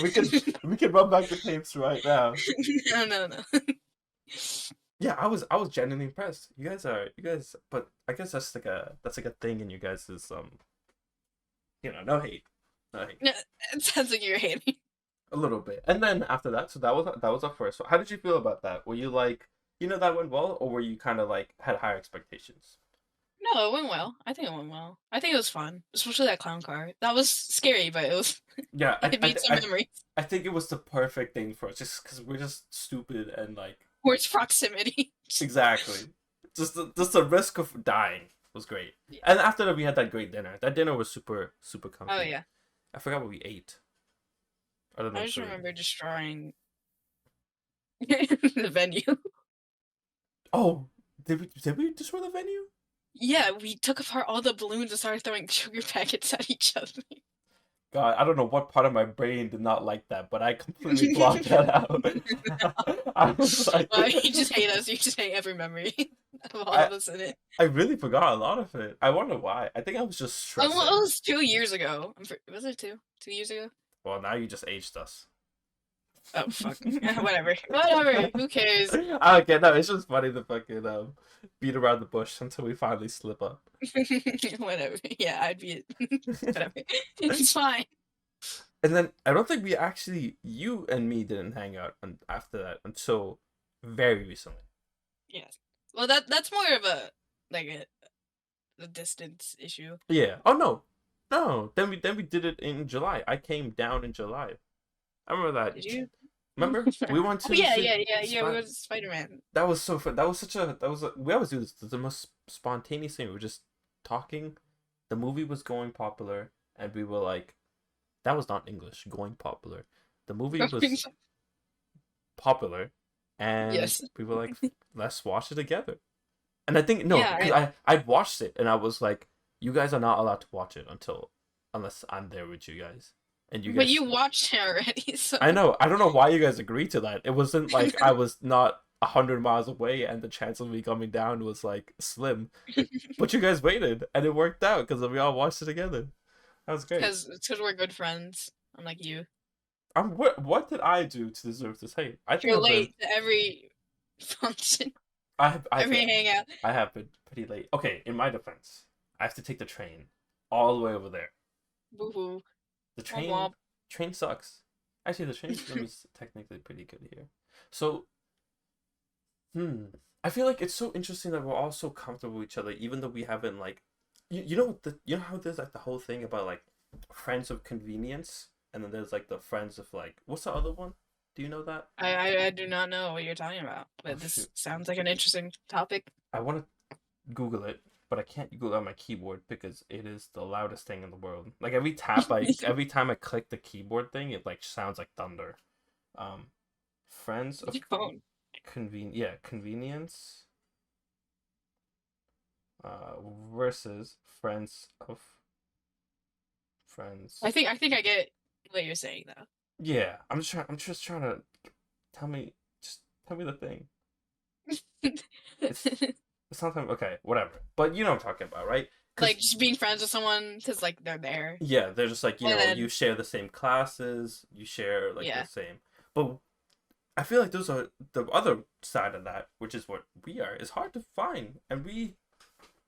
Speaker 1: we can we can run back the tapes right now.
Speaker 2: No, no, no.
Speaker 1: Yeah, I was genuinely impressed. You guys, but I guess that's like a thing in you guys is no hate, no hate,
Speaker 2: No, it sounds like you're hating.
Speaker 1: a little bit. And then after that, so that was our first. So how did you feel about that? Were you like that went well, or were you kind of like had higher expectations?
Speaker 2: No, it went well. I think it went well. I think it was fun, especially that clown car. That was scary, but it was.
Speaker 1: Yeah,
Speaker 2: It made some memories.
Speaker 1: I think it was the perfect thing for us, just because we're just stupid and like
Speaker 2: Towards proximity.
Speaker 1: exactly, just the risk of dying was great.
Speaker 2: Yeah.
Speaker 1: And after that, we had that great dinner. That dinner was super
Speaker 2: Oh
Speaker 1: comfy.
Speaker 2: yeah.
Speaker 1: I forgot what we ate. Other
Speaker 2: I
Speaker 1: than
Speaker 2: just
Speaker 1: food.
Speaker 2: remember destroying the venue.
Speaker 1: Oh, did we destroy the venue?
Speaker 2: Yeah, we took apart all the balloons and started throwing sugar packets at each other.
Speaker 1: God, I don't know what part of my brain did not like that, but I completely blocked that out. I was like,
Speaker 2: Well, you just hate us. You just hate every memory of all
Speaker 1: I
Speaker 2: of us in it.
Speaker 1: I really forgot a lot of it. I wonder why. I think I was just
Speaker 2: Oh, well,
Speaker 1: stressing.
Speaker 2: it was 2 years ago. Was it two? 2 years ago?
Speaker 1: Well, now you just aged us.
Speaker 2: Oh fuck. Whatever. Whatever. Who cares?
Speaker 1: Okay, no, it's just funny to fucking beat around the bush until we finally slip up.
Speaker 2: Whatever. Yeah, I'd be whatever. It's fine.
Speaker 1: And then I don't think you and me didn't hang out after that until very recently.
Speaker 2: Yes. Well, that's more of a like a distance issue.
Speaker 1: Yeah. Oh no, no. Then we did it in July. I came down in July. I remember that.
Speaker 2: Did you?
Speaker 1: Remember we went
Speaker 2: Oh
Speaker 1: to
Speaker 2: yeah,
Speaker 1: see
Speaker 2: yeah, yeah, yeah. We
Speaker 1: Spy-
Speaker 2: were Spider Man.
Speaker 1: That was so fun. That was such a we always do this. The most spontaneous thing. We were just talking. The movie was going popular, and we were like, that was not English. Going popular. The movie was popular, and
Speaker 2: Yes.
Speaker 1: we were like, let's watch it together. And I think no,
Speaker 2: Yeah.
Speaker 1: because I'd watched it and I was like, you guys are not allowed to watch it unless I'm there with you guys. And you
Speaker 2: But
Speaker 1: guys,
Speaker 2: you watched it already, so
Speaker 1: I know. I don't know why you guys agreed to that. It wasn't like I was not 100 miles away and the chance of me coming down was like slim. But you guys waited and it worked out because we all watched it together. That was great.
Speaker 2: because we're good friends. Unlike you.
Speaker 1: What did I do to deserve this hate? I think
Speaker 2: You're
Speaker 1: I've been
Speaker 2: late to every function,
Speaker 1: I've
Speaker 2: every hangout.
Speaker 1: I have been pretty late. Okay, in my defense, I have to take the train all the way over there.
Speaker 2: Boo hoo.
Speaker 1: The
Speaker 2: Womp
Speaker 1: train
Speaker 2: womp.
Speaker 1: train sucks. Actually, the train system is technically pretty good here. So, I feel like it's so interesting that we're all so comfortable with each other, even though we haven't like, you know how there's like the whole thing about like friends of convenience, and then there's like the friends of like what's the other one? Do you know that?
Speaker 2: I do not know what you're talking about,
Speaker 1: Oh
Speaker 2: but this
Speaker 1: shoot.
Speaker 2: sounds like an interesting topic.
Speaker 1: I want to Google it, but I can't Google it on my keyboard because it is the loudest thing in the world. Like every time I click the keyboard thing, it like sounds like thunder. Um, friends of
Speaker 2: Your phone.
Speaker 1: convenience versus friends of friends.
Speaker 2: I think I get what you're saying though.
Speaker 1: Yeah, I'm just trying to tell me just tell me the thing. It's it's something okay, whatever. But you know what I'm talking about, right?
Speaker 2: Like
Speaker 1: Because
Speaker 2: just being friends with someone because like they're there,
Speaker 1: yeah, they're just like,
Speaker 2: and
Speaker 1: you
Speaker 2: then
Speaker 1: share the same classes, you share like the
Speaker 2: yeah,
Speaker 1: same. But I feel like those are the other side of that, which is what we are. It's hard to find, and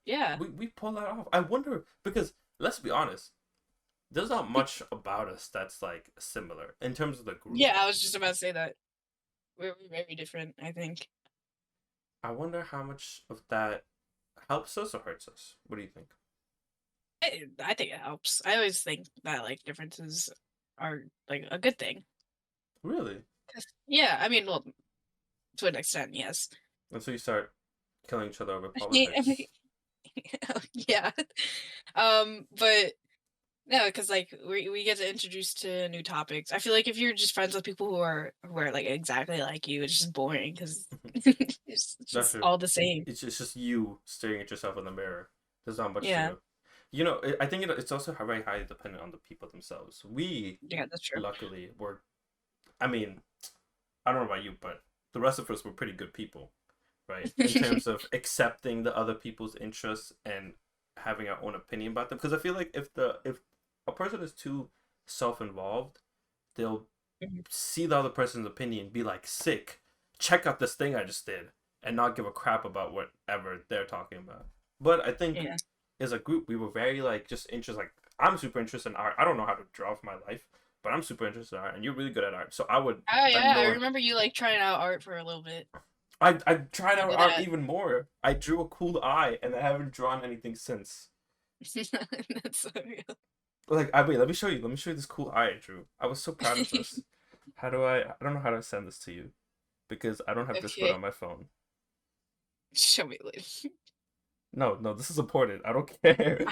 Speaker 2: yeah,
Speaker 1: we pull that off. I wonder because let's be honest, there's not much about us that's like similar in terms of the group.
Speaker 2: yeah. I was just about to say that we're very different. I think.
Speaker 1: I wonder how much of that helps us or hurts us. What do you think?
Speaker 2: I think it helps. I always think that like differences are like a good thing.
Speaker 1: Really?
Speaker 2: 'Cause- yeah, I mean, well, to an extent, yes.
Speaker 1: Until you start killing each other over
Speaker 2: I mean,
Speaker 1: politics.
Speaker 2: yeah. But no, because like we get to introduce to new topics. I feel like if you're just friends with people who are like exactly like you, it's just boring because it's
Speaker 1: That's
Speaker 2: just
Speaker 1: true.
Speaker 2: all the same.
Speaker 1: It's just you staring at yourself in the mirror. There's not much to
Speaker 2: Yeah,
Speaker 1: do. I think it's also very highly dependent on the people themselves. We,
Speaker 2: yeah, that's true.
Speaker 1: luckily, were. I mean, I don't know about you, but the rest of us were pretty good people, right? In terms of accepting the other people's interests and having our own opinion about them. Because I feel like if a person is too self-involved, they'll
Speaker 2: Mhm.
Speaker 1: see the other person's opinion, be like, sick, check out this thing I just did, and not give a crap about whatever they're talking about. But I think
Speaker 2: Yeah.
Speaker 1: as a group, we were very like just interested. Like I'm super interested in art. I don't know how to draw for my life, but I'm super interested in art, and you're really good at art. So I would
Speaker 2: Oh
Speaker 1: like
Speaker 2: yeah, I
Speaker 1: know.
Speaker 2: remember you like trying out art for a little bit.
Speaker 1: I tried out
Speaker 2: Remember
Speaker 1: art
Speaker 2: that?
Speaker 1: even more. I drew a cool eye, and I haven't drawn anything since.
Speaker 2: That's so real.
Speaker 1: Like, I wait. Let me show you. Let me show you this cool eye I drew. I was so proud of this. How do I? I don't know how to send this to you because I don't have Discord
Speaker 2: Okay,
Speaker 1: on my phone.
Speaker 2: show me later.
Speaker 1: No, no, this is important. I don't care.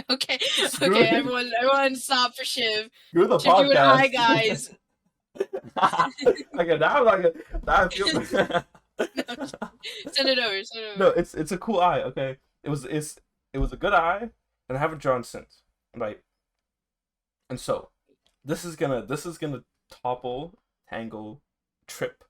Speaker 2: Okay,
Speaker 1: Screw
Speaker 2: okay,
Speaker 1: it.
Speaker 2: everyone, stop for Shiv.
Speaker 1: Screw the
Speaker 2: Shiv doing hi
Speaker 1: podcast.
Speaker 2: guys.
Speaker 1: Okay, now I'm like, now I feel.
Speaker 2: No, send it over. Send it
Speaker 1: No,
Speaker 2: over.
Speaker 1: it's a cool eye. Okay, it was a good eye, and I haven't drawn since. Right, and so this is gonna topple, tangle, trip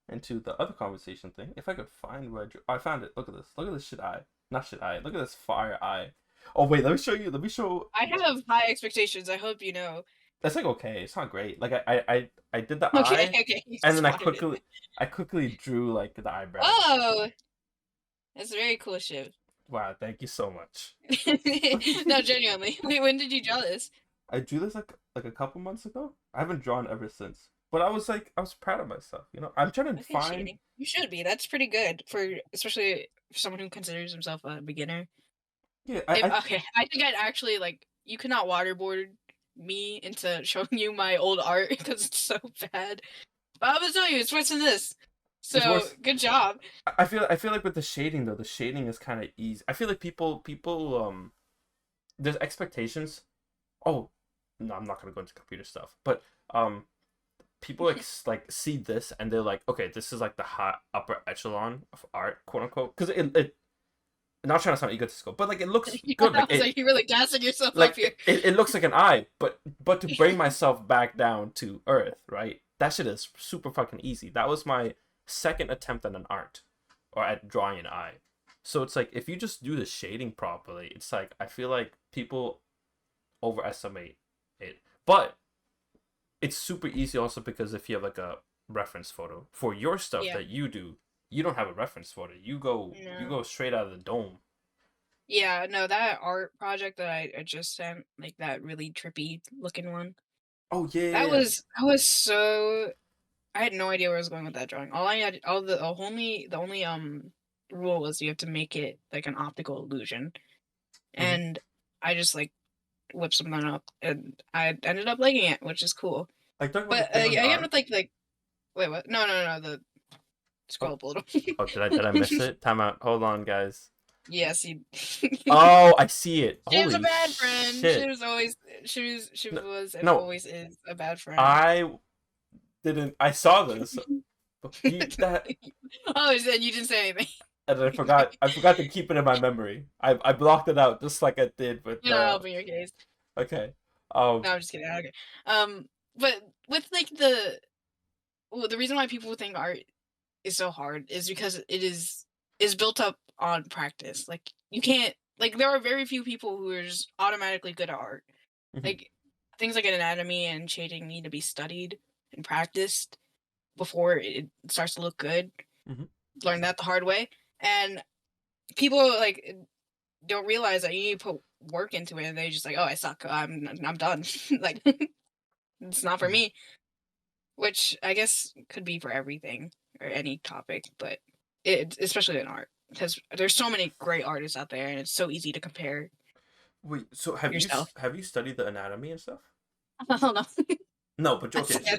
Speaker 1: into the other conversation thing. If I could find where I drew, oh, I found it. Look at this. Look at this shit eye. Not shit eye. Look at this fire eye. Oh wait, let me show you. Let me show.
Speaker 2: I have high expectations. I hope you know.
Speaker 1: That's like okay. It's not great. Like I did the
Speaker 2: Okay,
Speaker 1: eye,
Speaker 2: okay, you
Speaker 1: and
Speaker 2: just
Speaker 1: then
Speaker 2: wanted it.
Speaker 1: I quickly drew like the eyebrows.
Speaker 2: Oh, that's very cool, Shiv.
Speaker 1: Wow, thank you so much.
Speaker 2: No, genuinely. Wait, when did you draw this?
Speaker 1: I drew this like a couple months ago. I haven't drawn ever since. But I was proud of myself. I'm trying to
Speaker 2: Okay,
Speaker 1: find.
Speaker 2: shading. You should be. That's pretty good for, especially for someone who considers himself a beginner.
Speaker 1: Yeah,
Speaker 2: If, okay, I think I'd actually like. You cannot waterboard me into showing you my old art because it's so bad. But I'm gonna tell you, it's worse than this.
Speaker 1: it's
Speaker 2: So
Speaker 1: worse.
Speaker 2: good job.
Speaker 1: I feel like with the shading though, the shading is kind of easy. I feel like people there's expectations. Oh, no, I'm not gonna go into computer stuff. But people like see this and they're like, okay, this is like the hot upper echelon of art, quote unquote. Because it not trying to sound egotistical, but like it looks good.
Speaker 2: I was like, you're really gassing yourself up
Speaker 1: Like
Speaker 2: here.
Speaker 1: it looks like an eye, but to bring myself back down to earth, right? That shit is super fucking easy. That was my second attempt at an art or at drawing an eye. So it's like if you just do the shading properly, it's like I feel like people overestimate it. But it's super easy also because if you have like a reference photo for your stuff
Speaker 2: Yeah.
Speaker 1: that you do, you don't have a reference photo. You
Speaker 2: No.
Speaker 1: go straight out of the dome.
Speaker 2: Yeah, no, that art project that I just sent, like that really trippy looking one.
Speaker 1: Oh yeah, yeah,
Speaker 2: That
Speaker 1: yeah.
Speaker 2: was I was so I had no idea where I was going with that drawing. All I had all the only rule was you have to make it like an optical illusion.
Speaker 1: Mm-hmm.
Speaker 2: And I just like whipped something up and I ended up liking it, which is cool.
Speaker 1: Like talking about
Speaker 2: But
Speaker 1: the thing on the
Speaker 2: again
Speaker 1: art.
Speaker 2: with like Wait, what? No, no, no. The scroll
Speaker 1: Oh,
Speaker 2: up a little.
Speaker 1: oh, did I miss it? Time out. Hold on, guys.
Speaker 2: Yes, you.
Speaker 1: Oh, I see it.
Speaker 2: She was a
Speaker 1: Holy
Speaker 2: bad friend. She
Speaker 1: shit.
Speaker 2: was always. She
Speaker 1: No,
Speaker 2: was and
Speaker 1: no,
Speaker 2: always is a bad friend.
Speaker 1: I didn't. I saw this. But you that,
Speaker 2: Oh, and you didn't say anything.
Speaker 1: and I forgot. I forgot to keep it in my memory. I blocked it out just like I did with
Speaker 2: You're not helping your case.
Speaker 1: Okay.
Speaker 2: No, I'm just kidding. Okay. But with like the reason why people think art is so hard is because is built up on practice. Like you can't like there are very few people who are just automatically good at art.
Speaker 1: Mhm.
Speaker 2: Like things like an anatomy and shading need to be studied and practiced before it starts to look good.
Speaker 1: Mhm.
Speaker 2: Learn that the hard way. And people like don't realize that you need to put work into it and they just like, oh, I suck. I'm done. Like it's not for
Speaker 1: Mhm.
Speaker 2: me. Which I guess could be for everything or any topic, but especially in art because there's so many great artists out there, and it's so easy to compare
Speaker 1: Wait, so
Speaker 2: yourself.
Speaker 1: have you studied the anatomy and stuff?
Speaker 2: I don't know.
Speaker 1: No, but
Speaker 2: I
Speaker 1: okay.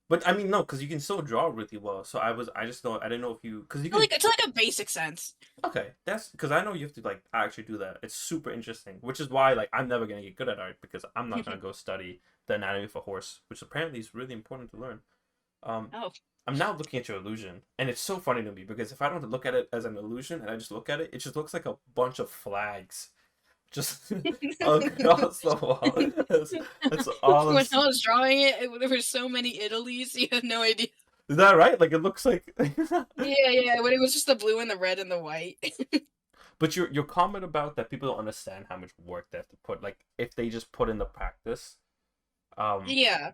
Speaker 1: But I mean, no, because you can still draw really well. So I just thought, I didn't know if you, because you can.
Speaker 2: Like to like a basic sense.
Speaker 1: Okay, that's because I know you have to like actually do that. It's super interesting, which is why like I'm never gonna get good at art because I'm not gonna go study the anatomy of a horse, which apparently is really important to learn. Um,
Speaker 2: Oh,
Speaker 1: I'm now looking at your illusion, and it's so funny to me because if I don't look at it as an illusion and I just look at it, it just looks like a bunch of flags, just across the wall. That's all.
Speaker 2: when I was drawing it, there were so many Italies. You have no idea.
Speaker 1: Is that right? Like it looks like.
Speaker 2: Yeah, yeah. When it was just the blue and the red and the white.
Speaker 1: But your comment about that people don't understand how much work they have to put, like if they just put in the practice, um,
Speaker 2: Yeah.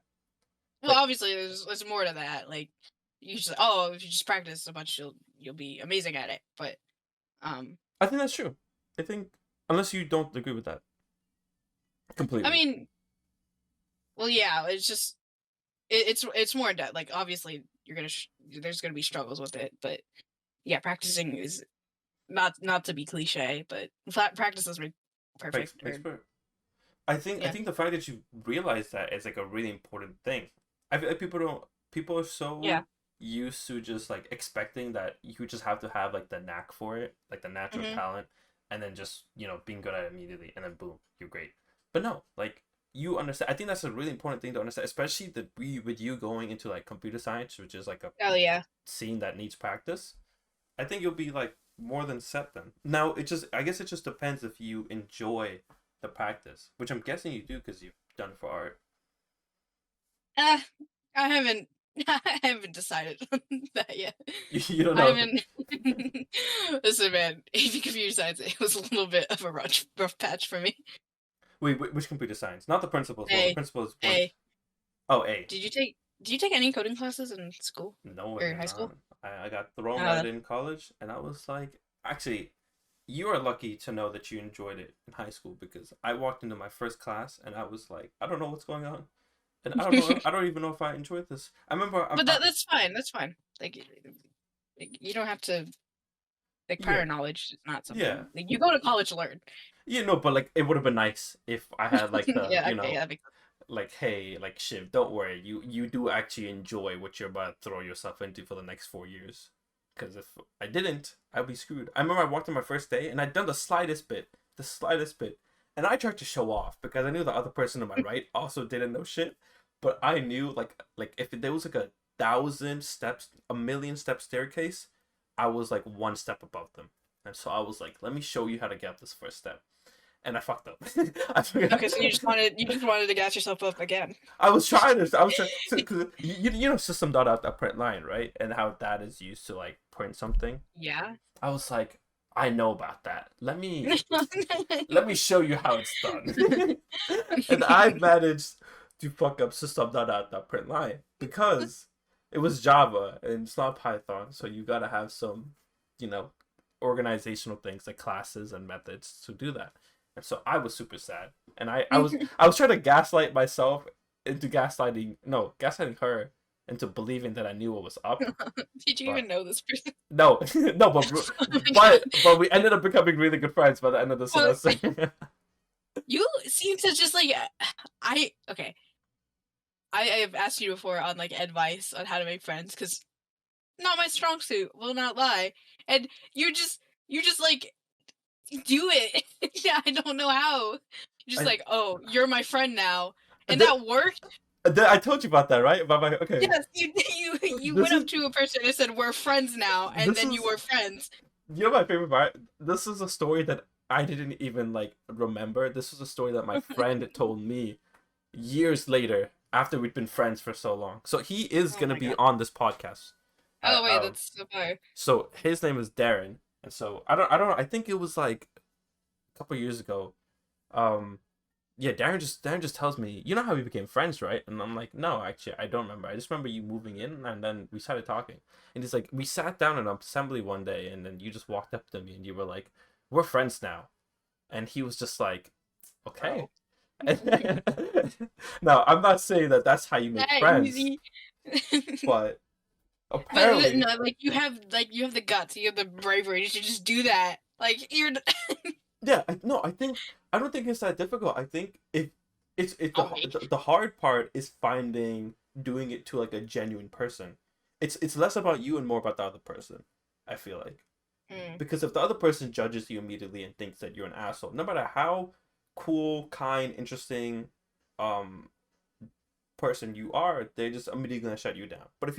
Speaker 2: Well,
Speaker 1: like
Speaker 2: obviously, there's more to that. Like, you just oh, if you just practice a bunch, you'll be amazing at it. But um,
Speaker 1: I think that's true. I think unless you don't agree with that
Speaker 2: I
Speaker 1: completely.
Speaker 2: mean, well, yeah, it's just it's more in depth. Like, obviously, there's gonna be struggles with it, but yeah, practicing is not to be cliche, but practice is perfect.
Speaker 1: Makes
Speaker 2: Or
Speaker 1: perfect. I
Speaker 2: yeah,
Speaker 1: think the fact that you realize that is like a really important thing. I feel like people are
Speaker 2: yeah,
Speaker 1: so used to just like expecting that you just have to have like the knack for it, like the natural
Speaker 2: hmm
Speaker 1: talent, and then just being good at it immediately, and then boom, you're great. But no, like you understand. I think that's a really important thing to understand, especially that we with you going into like computer science, which is like a
Speaker 2: oh yeah.
Speaker 1: scene that needs practice. I think you'll be like more than set then. Now it just I guess it just depends if you enjoy the practice, which I'm guessing you do because you've done it for art.
Speaker 2: Uh, I haven't I haven't decided on that yet.
Speaker 1: You don't
Speaker 2: I
Speaker 1: know.
Speaker 2: haven't. Listen, man, AP computer science it was a little bit of a rough patch for me.
Speaker 1: Wait, which computer science? Not the principals. Well, the
Speaker 2: A
Speaker 1: principals one.
Speaker 2: A.
Speaker 1: Oh, A.
Speaker 2: Did you take any coding classes in school
Speaker 1: No, I
Speaker 2: or
Speaker 1: did
Speaker 2: high
Speaker 1: not.
Speaker 2: school?
Speaker 1: I got thrown at
Speaker 2: Uh,
Speaker 1: it in college, and I was like, actually, you are lucky to know that you enjoyed it in high school because I walked into my first class and I was like, I don't know what's going on, and I don't know. I don't even know if I enjoyed this. I remember.
Speaker 2: but that's fine. That's fine. Like you don't have to like
Speaker 1: Yeah,
Speaker 2: prior knowledge is not
Speaker 1: yeah.
Speaker 2: something like you go to college to learn.
Speaker 1: You know, but like it would have been nice if I had like the,
Speaker 2: Yeah. Okay. Yeah. That makes
Speaker 1: like, hey, like Shiv, don't worry, you do actually enjoy what you're about to throw yourself into for the next 4 years. Because if I didn't, I'd be screwed. I remember I walked in my first day and I'd done the slightest bit, and I tried to show off because I knew the other person on my
Speaker 2: sense.
Speaker 1: right also didn't know shit, but I knew like if there was like 1,000 steps, 1,000,000 step staircase, I was like one step above them, and so I was like, let me show you how to get up this first step, and I fucked up. I forgot.
Speaker 2: Okay, so you just wanted to gas yourself up again.
Speaker 1: I was trying to. I was trying. So, cause you know system dot out that print line, right? And how that is used to like print something.
Speaker 2: Yeah.
Speaker 1: I was like, I know about that. Let me show you how it's done. And I managed to fuck up system dot out that print line because it was Java and it's not Python. So you gotta have some, you know, organizational things like classes and methods to do that. And so I was super sad. And I was trying to gaslight myself into gaslighting her into believing that I knew what was up.
Speaker 2: Did you
Speaker 1: But
Speaker 2: even know this person?
Speaker 1: no, no,
Speaker 2: Oh my god.
Speaker 1: but we ended up becoming really good friends by the end of the
Speaker 2: Well,
Speaker 1: semester.
Speaker 2: you seem to just like I okay. I have asked you before on like advice on how to make friends because not my strong suit, will not lie. And you just like do it. Yeah, I don't know how. You're just
Speaker 1: I
Speaker 2: like, oh, you're my friend now, and
Speaker 1: th-
Speaker 2: that worked.
Speaker 1: I told you about that, right? About my okay.
Speaker 2: Yes, you
Speaker 1: This
Speaker 2: went
Speaker 1: is
Speaker 2: up to a person and said we're friends now, and
Speaker 1: this
Speaker 2: then you
Speaker 1: is
Speaker 2: were friends.
Speaker 1: you know my favorite part. This is a story that I didn't even like remember. This was a story that my friend told me years later after we'd been friends for so long. So he is
Speaker 2: Oh
Speaker 1: gonna
Speaker 2: my
Speaker 1: be
Speaker 2: god.
Speaker 1: on this podcast. I
Speaker 2: Oh wait, that's so far.
Speaker 1: so his name is Darren, and so I don't know. I think it was like a couple years ago. Um, yeah, Darren just tells me, you know how we became friends, right? And I'm like, no, actually, I don't remember. I just remember you moving in, and then we started talking. And he's like, we sat down in an assembly one day, and then you just walked up to me, and you were like, we're friends now. And he was just like, okay.
Speaker 2: Oh.
Speaker 1: Now, I'm not saying that that's how you make
Speaker 2: That
Speaker 1: friends,
Speaker 2: easy.
Speaker 1: but
Speaker 2: But
Speaker 1: apparently,
Speaker 2: no, like you have the guts, you have the bravery to just do that. Like you're.
Speaker 1: yeah, no, I don't think it's that difficult. I think if it's
Speaker 2: Oh me.
Speaker 1: the hard part is finding doing it to like a genuine person. It's less about you and more about the other person. I feel like
Speaker 2: Hmm.
Speaker 1: because if the other person judges you immediately and thinks that you're an asshole, no matter how cool, kind, interesting, um, person you are, they're just immediately gonna shut you down. But if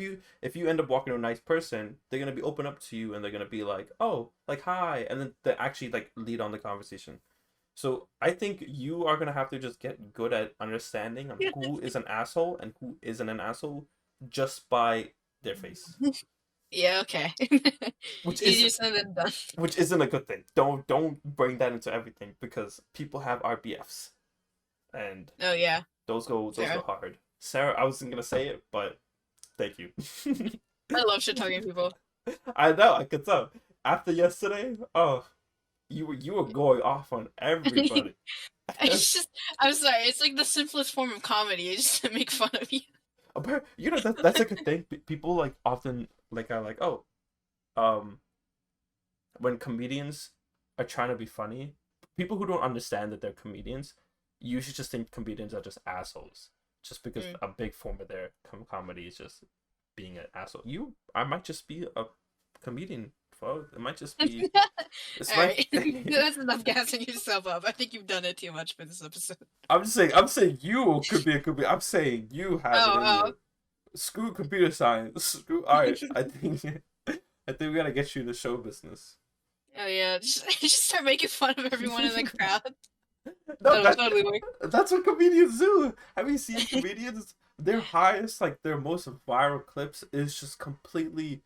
Speaker 1: you end up walking to a nice person, they're gonna be open up to you and they're gonna be like, oh, like hi, and then they actually like lead on the conversation. So I think you are gonna have to just get good at understanding on who is an asshole and who isn't an asshole just by their face,
Speaker 2: Yeah. Okay.
Speaker 1: which is
Speaker 2: Easier said than done.
Speaker 1: which isn't a good thing. Don't bring that into everything because people have RBFs and
Speaker 2: Oh yeah.
Speaker 1: those go
Speaker 2: Sarah.
Speaker 1: hard. Sarah, I wasn't gonna say it, but thank you.
Speaker 2: I love shit talking people.
Speaker 1: I know, I could tell. After yesterday, oh, you were going off on everybody.
Speaker 2: It's just. I'm sorry. It's like the simplest form of comedy. It's just to make fun of you.
Speaker 1: You know that's like a thing. People like often like are like, oh, um, when comedians are trying to be funny, people who don't understand that they're comedians usually just think comedians are just assholes, just because
Speaker 2: Mm.
Speaker 1: a big form of their comedy is just being an asshole. I might just be a comedian. Well, it might just be. It's
Speaker 2: All
Speaker 1: my.
Speaker 2: right. That's enough gassing yourself up. I think you've done it too much for this episode.
Speaker 1: I'm saying you could be a comedian. I'm saying you have it in
Speaker 2: Oh,
Speaker 1: you. Screw computer science. Screw art. I think we gotta get you into show business.
Speaker 2: oh yeah. Just start making fun of everyone in the crowd.
Speaker 1: No,
Speaker 2: That'll totally work.
Speaker 1: that's what comedians do. Have you seen comedians? Their highest, like their most viral clips, is just completely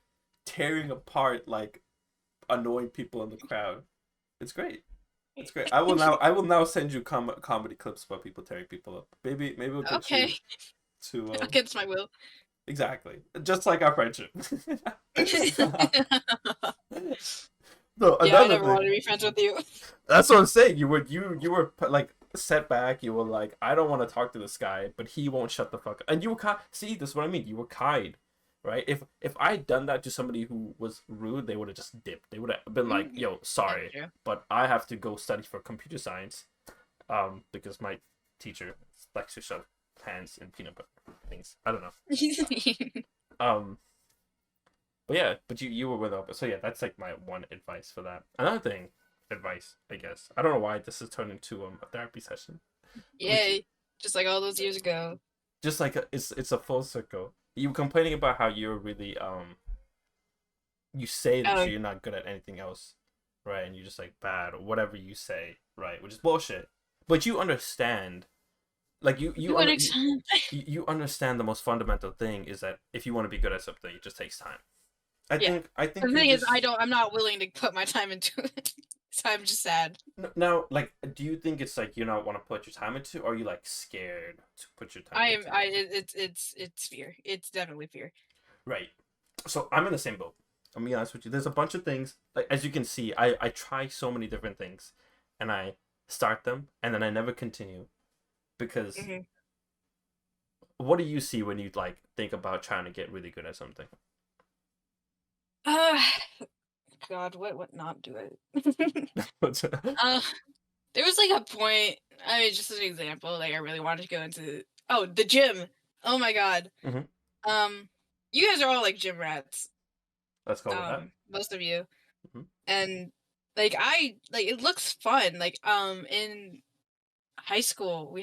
Speaker 1: tearing apart like annoying people in the crowd. It's great. It's great. I will now send you comedy clips about people tearing people up. Maybe we'll get
Speaker 2: Okay.
Speaker 1: you to
Speaker 2: Against my will.
Speaker 1: exactly just like our friendship. No,
Speaker 2: Yeah, I
Speaker 1: another
Speaker 2: never wanted to
Speaker 1: thing.
Speaker 2: be friends with you.
Speaker 1: That's what I'm saying. You were like set back. You were like, I don't want to talk to this guy, but he won't shut the fuck up. And you were kind. See, this is what I mean. You were kind, right? If I'd done that to somebody who was rude, they would have just dipped. They would have been like, "Yo,
Speaker 2: That's
Speaker 1: sorry,
Speaker 2: true.
Speaker 1: but I have to go study for computer science, because my teacher likes to shove hands in peanut butter things. I don't know. Um, but yeah, but you were with Oprah. So yeah, that's like my one advice for that. Another thing, advice, I guess. I don't know why this has turned into a therapy session. Which
Speaker 2: Yay. Just like all those years ago.
Speaker 1: just like it's a full circle. You were complaining about how you're really you say that
Speaker 2: Oh,
Speaker 1: you're not good at anything else, right? And you're just like bad or whatever you say, right? Which is bullshit. But you understand, like
Speaker 2: to an extent.
Speaker 1: you understand the most fundamental thing is that if you want to be good at something, it just takes time.
Speaker 2: Yeah.
Speaker 1: I
Speaker 2: The
Speaker 1: think you're
Speaker 2: thing is,
Speaker 1: just
Speaker 2: I'm not willing to put my time into it. So I'm just sad.
Speaker 1: now like. Do you think it's like you not want to put your time into, or are you like scared to put your time into?
Speaker 2: It's fear. It's definitely fear.
Speaker 1: Right. So I'm in the same boat. I'll be honest with you. There's a bunch of things. Like as you can see, I try so many different things, and I start them, and then I never continue because
Speaker 2: Hmm.
Speaker 1: what do you see when you like think about trying to get really good at something?
Speaker 2: Uh, God, what not do it? uh, there was like a point. I mean, just an example. Like I really wanted to go into the gym. Oh my god.
Speaker 1: Hmm.
Speaker 2: Um, you guys are all like gym rats.
Speaker 1: Let's go with that.
Speaker 2: Most of you.
Speaker 1: Hmm.
Speaker 2: And like it looks fun. Like in high school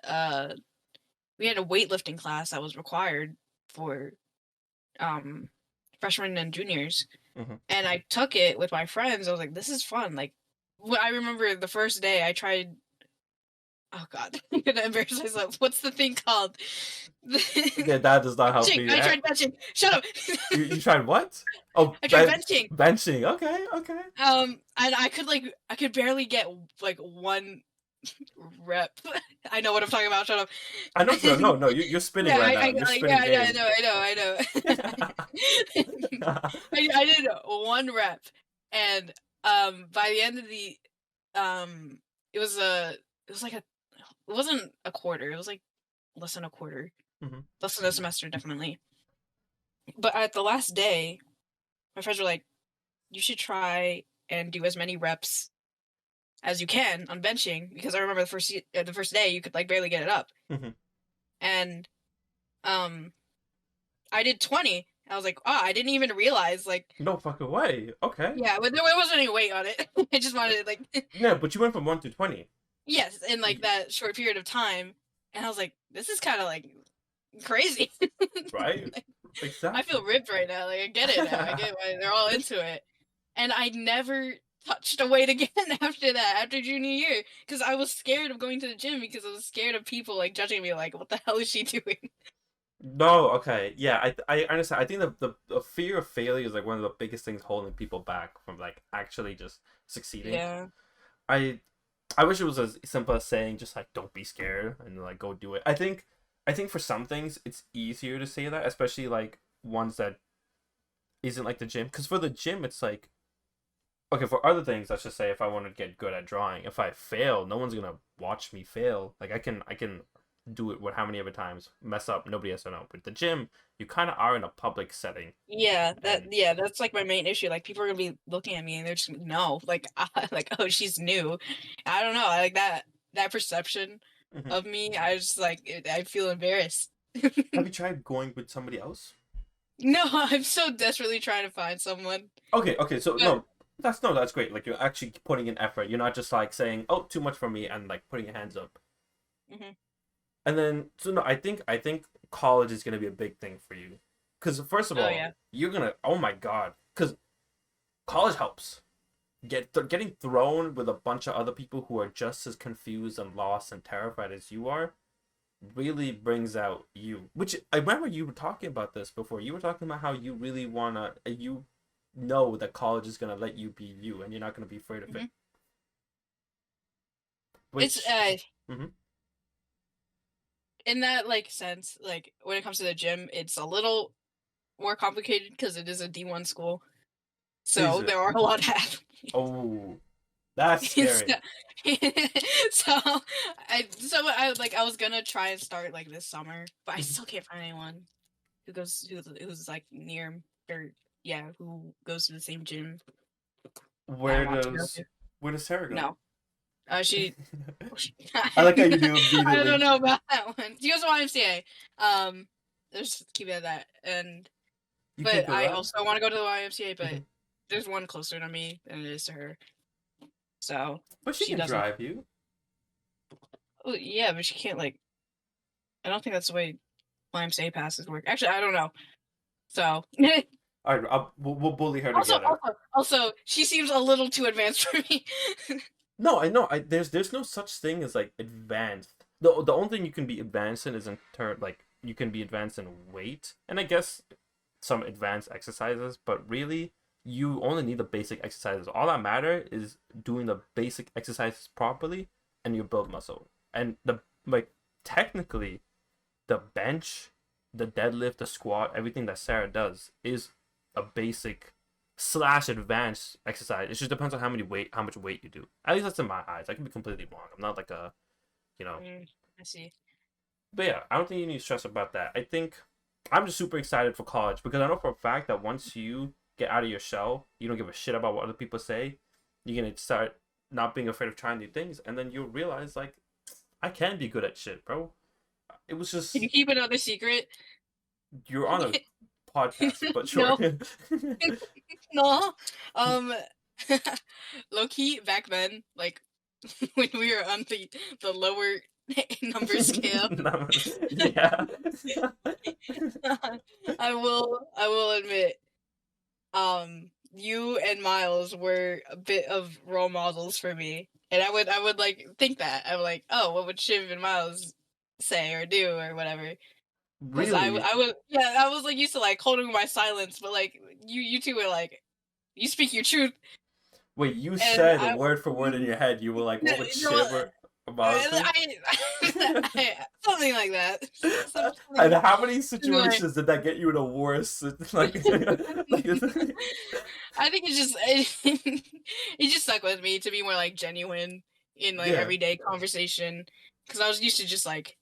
Speaker 2: uh we had a weightlifting class that was required for um freshmen and juniors.
Speaker 1: Hmm.
Speaker 2: And I took it with my friends. I was like, this is fun. Like I remember the first day I tried. Oh god, I'm gonna embarrass myself. What's the thing called?
Speaker 1: Okay, that does not help
Speaker 2: Benching.
Speaker 1: me.
Speaker 2: I tried benching. Shut up.
Speaker 1: You tried what? Oh,
Speaker 2: I tried benching.
Speaker 1: benching. Okay, okay.
Speaker 2: And I could barely get like one rep. I know what I'm talking about. Shut up.
Speaker 1: I know. No, no, no. You're spinning
Speaker 2: Yeah,
Speaker 1: right now. You're
Speaker 2: like yeah,
Speaker 1: spinning
Speaker 2: I
Speaker 1: game.
Speaker 2: know, I know. I did one rep, and by the end of the um, it was like it wasn't a quarter. It was like less than a quarter,
Speaker 1: Hmm.
Speaker 2: less than a semester, definitely. But at the last day, my friends were like, "You should try and do as many reps as you can on benching," because I remember the first day you could like barely get it up,
Speaker 1: Hmm.
Speaker 2: and um, I did 20. I was like, "Oh, I didn't even realize like."
Speaker 1: No fucking way. Okay.
Speaker 2: Yeah, but there wasn't any weight on it. I just wanted like
Speaker 1: No, but you went from 1 to 20.
Speaker 2: yes, in like that short period of time, and I was like, "This is kind of like crazy."
Speaker 1: Right?
Speaker 2: Like, I
Speaker 1: Exactly.
Speaker 2: feel ripped right now. Like I get it now. I get why they're all into it. And I never touched a weight again after that, after junior year, because I was scared of going to the gym because I was scared of people like judging me, like, "What the hell is she doing?"
Speaker 1: No, okay. Yeah, I understand. I think the fear of failure is like one of the biggest things holding people back from like actually just succeeding.
Speaker 2: Yeah.
Speaker 1: I I wish it was as simple as saying just like don't be scared and like go do it. I think for some things it's easier to say that, especially like ones that isn't like the gym. Because for the gym, it's like okay. For other things, let's just say if I want to get good at drawing, if I fail, no one's gonna watch me fail. Like I can do it with how many other times mess up, nobody has to know. But the gym, you kind of are in a public setting, and
Speaker 2: Yeah, that's like my main issue. Like people are gonna be looking at me and they're just gonna no, like like oh she's new. I don't know. I like that perception
Speaker 1: mhm.
Speaker 2: of me. I just like I feel embarrassed.
Speaker 1: Have you tried going with somebody else?
Speaker 2: No, I'm so desperately trying to find someone.
Speaker 1: Okay, okay. So
Speaker 2: But
Speaker 1: no, that's great. Like you're actually putting in effort. You're not just like saying, "Oh, too much for me," and like putting your hands up.
Speaker 2: mhm.
Speaker 1: And then so no, I think college is gonna be a big thing for you, because first of
Speaker 2: Oh
Speaker 1: all,
Speaker 2: yeah.
Speaker 1: you're gonna oh my god, because college helps. Getting thrown with a bunch of other people who are just as confused and lost and terrified as you are really brings out you. Which I remember you were talking about this before. You were talking about how you really wanna you know that college is gonna let you be you and you're not gonna be afraid of it.
Speaker 2: Mhm. It's
Speaker 1: Which mhm.
Speaker 2: in that like sense, like when it comes to the gym, it's a little more complicated because it is a D1 school.
Speaker 1: Is
Speaker 2: So
Speaker 1: it?
Speaker 2: there are a lot of athletes.
Speaker 1: Oh, that's scary.
Speaker 2: so I like I was gonna try and start like this summer, but I
Speaker 1: Mhm.
Speaker 2: still can't find anyone who's like near or yeah, who goes to the same gym that I
Speaker 1: Where
Speaker 2: want to go
Speaker 1: does
Speaker 2: to.
Speaker 1: where does Sarah go?
Speaker 2: No. She
Speaker 1: I like how you do
Speaker 2: I don't
Speaker 1: immediately.
Speaker 2: know about that one. She goes to YMCA. Let's just keep it at that. And
Speaker 1: You can't
Speaker 2: but
Speaker 1: go
Speaker 2: I
Speaker 1: that.
Speaker 2: also want to go to the YMCA, but
Speaker 1: Mhm.
Speaker 2: there's one closer to me than it is to her. So
Speaker 1: But she
Speaker 2: she
Speaker 1: can
Speaker 2: doesn't.
Speaker 1: drive you.
Speaker 2: Oh, yeah, but she can't like. I don't think that's the way YMCA passes work. Actually, I don't know. So
Speaker 1: All right, we'll bully her
Speaker 2: also,
Speaker 1: together.
Speaker 2: she seems a little too advanced for me.
Speaker 1: No, I know. There's no such thing as like advanced. The only thing you can be advanced in is in turn like you can be advanced in weight, and I guess some advanced exercises. But really, you only need the basic exercises. All that matter is doing the basic exercises properly, and you build muscle. And the like technically, the bench, the deadlift, the squat, everything that Sarah does is a basic slash advanced exercise. It just depends on how much weight you do. At least that's in my eyes. I can be completely wrong. I'm not like a, you know.
Speaker 2: Mm, I see.
Speaker 1: But yeah, I don't think you need to stress about that. I think I'm just super excited for college because I know for a fact that once you get out of your shell, you don't give a shit about what other people say. You're gonna start not being afraid of trying new things, and then you'll realize like I can be good at shit, bro. It was
Speaker 2: Can you
Speaker 1: just
Speaker 2: keep another secret?
Speaker 1: you're on a podcast, but sure.
Speaker 2: No, no. Um, low key back then, like when we were on the lower number scale,
Speaker 1: Yeah.
Speaker 2: I will admit, you and Miles were a bit of role models for me, and I would like think that I would like, oh, what would Shiv and Miles say or do or whatever. Because
Speaker 1: Really?
Speaker 2: I was, yeah, I was like used to like holding my silence, but like you two were like, you speak your truth,
Speaker 1: Wait, you
Speaker 2: and
Speaker 1: said
Speaker 2: I
Speaker 1: word for word in your head, you were like,
Speaker 2: no,
Speaker 1: what would
Speaker 2: no,
Speaker 1: Shiver about say?
Speaker 2: something like that,
Speaker 1: And
Speaker 2: something
Speaker 1: how many
Speaker 2: similar.
Speaker 1: situations did that get you in a worse like like
Speaker 2: I think it just stuck with me to be more like genuine in like
Speaker 1: yeah,
Speaker 2: everyday conversation because I was used to just like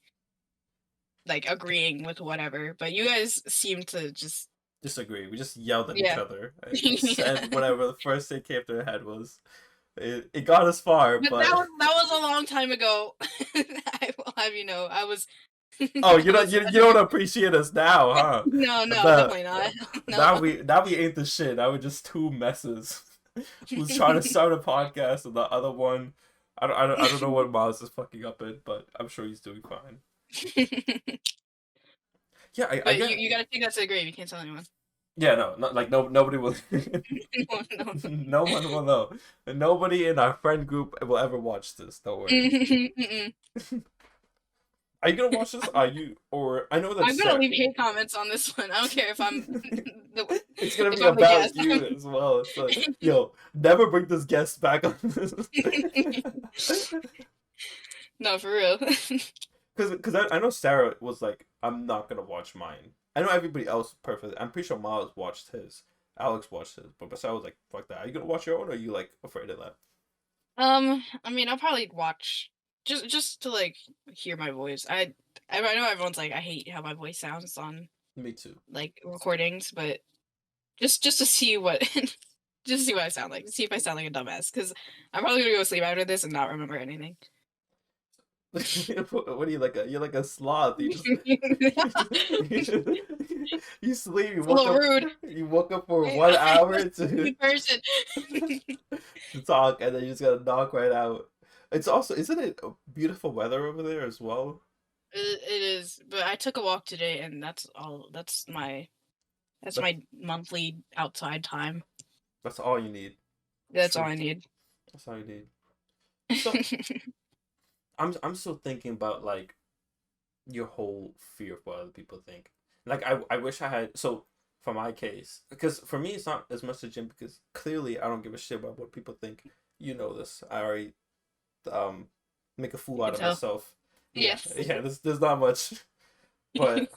Speaker 2: agreeing with whatever, but you guys seem to just
Speaker 1: disagree. We just yelled at each
Speaker 2: yeah.
Speaker 1: other and
Speaker 2: Yeah.
Speaker 1: said whatever the first thing came to our head was. It got us far,
Speaker 2: But
Speaker 1: but
Speaker 2: that was a long time ago. I will have you know, I was
Speaker 1: oh,
Speaker 2: I was
Speaker 1: you don't appreciate us now, huh?
Speaker 2: no, no,
Speaker 1: The
Speaker 2: definitely not.
Speaker 1: now
Speaker 2: No.
Speaker 1: we ain't the shit. Now we're just two messes who's trying to start a podcast, and the other one, I don't know what Miles is fucking up in, but I'm sure he's doing fine. Yeah, I
Speaker 2: But
Speaker 1: get.
Speaker 2: you gotta take that to the grave. You can't tell anyone.
Speaker 1: Yeah, no, not like no nobody will.
Speaker 2: No, no.
Speaker 1: No one will know. Nobody in our friend group will ever watch this. Don't worry.
Speaker 2: Mm-mm.
Speaker 1: Are you gonna watch this? Are you or I know that
Speaker 2: I'm gonna
Speaker 1: Sarah.
Speaker 2: leave hate comments on this one. I don't care if I'm
Speaker 1: It's gonna
Speaker 2: if
Speaker 1: be
Speaker 2: I'm the
Speaker 1: about
Speaker 2: guest.
Speaker 1: you as well. It's like, yo, never bring this guest back on this.
Speaker 2: No, for real.
Speaker 1: Because I know Sarah was like, I'm not gonna watch mine. I know everybody else perfectly. I'm pretty sure Miles watched his. Alex watched his, but Sarah was like, fuck that. Are you gonna watch your own or are you like afraid of that?
Speaker 2: I mean, I'll probably watch just to like hear my voice. I know everyone's like, I hate how my voice sounds on
Speaker 1: Me too.
Speaker 2: like recordings, but just to see what just to see what I sound like, see if I sound like a dumbass, because I'm probably gonna go to sleep after this and not remember anything.
Speaker 1: What are you like a you're like a sloth. You sleep,
Speaker 2: It's a little rude.
Speaker 1: you woke up for one
Speaker 2: I'm
Speaker 1: hour
Speaker 2: a
Speaker 1: to
Speaker 2: stupid person.
Speaker 1: to talk and then you just gotta knock right out. It's also isn't it beautiful weather over there as well?
Speaker 2: It is, but I took a walk today, and that's all. That's
Speaker 1: That
Speaker 2: my monthly outside time.
Speaker 1: that's all you need.
Speaker 2: That's all I
Speaker 1: Truth.
Speaker 2: need.
Speaker 1: That's all you need. So I'm still thinking about like your whole fear of what other people think. Like I wish I had so for my case because for me it's not as much the gym because clearly I don't give a shit about what people think. You know this. I already um make a fool
Speaker 2: You
Speaker 1: out
Speaker 2: can
Speaker 1: of
Speaker 2: tell.
Speaker 1: myself. Yeah,
Speaker 2: Yes.
Speaker 1: yeah. There's not much, but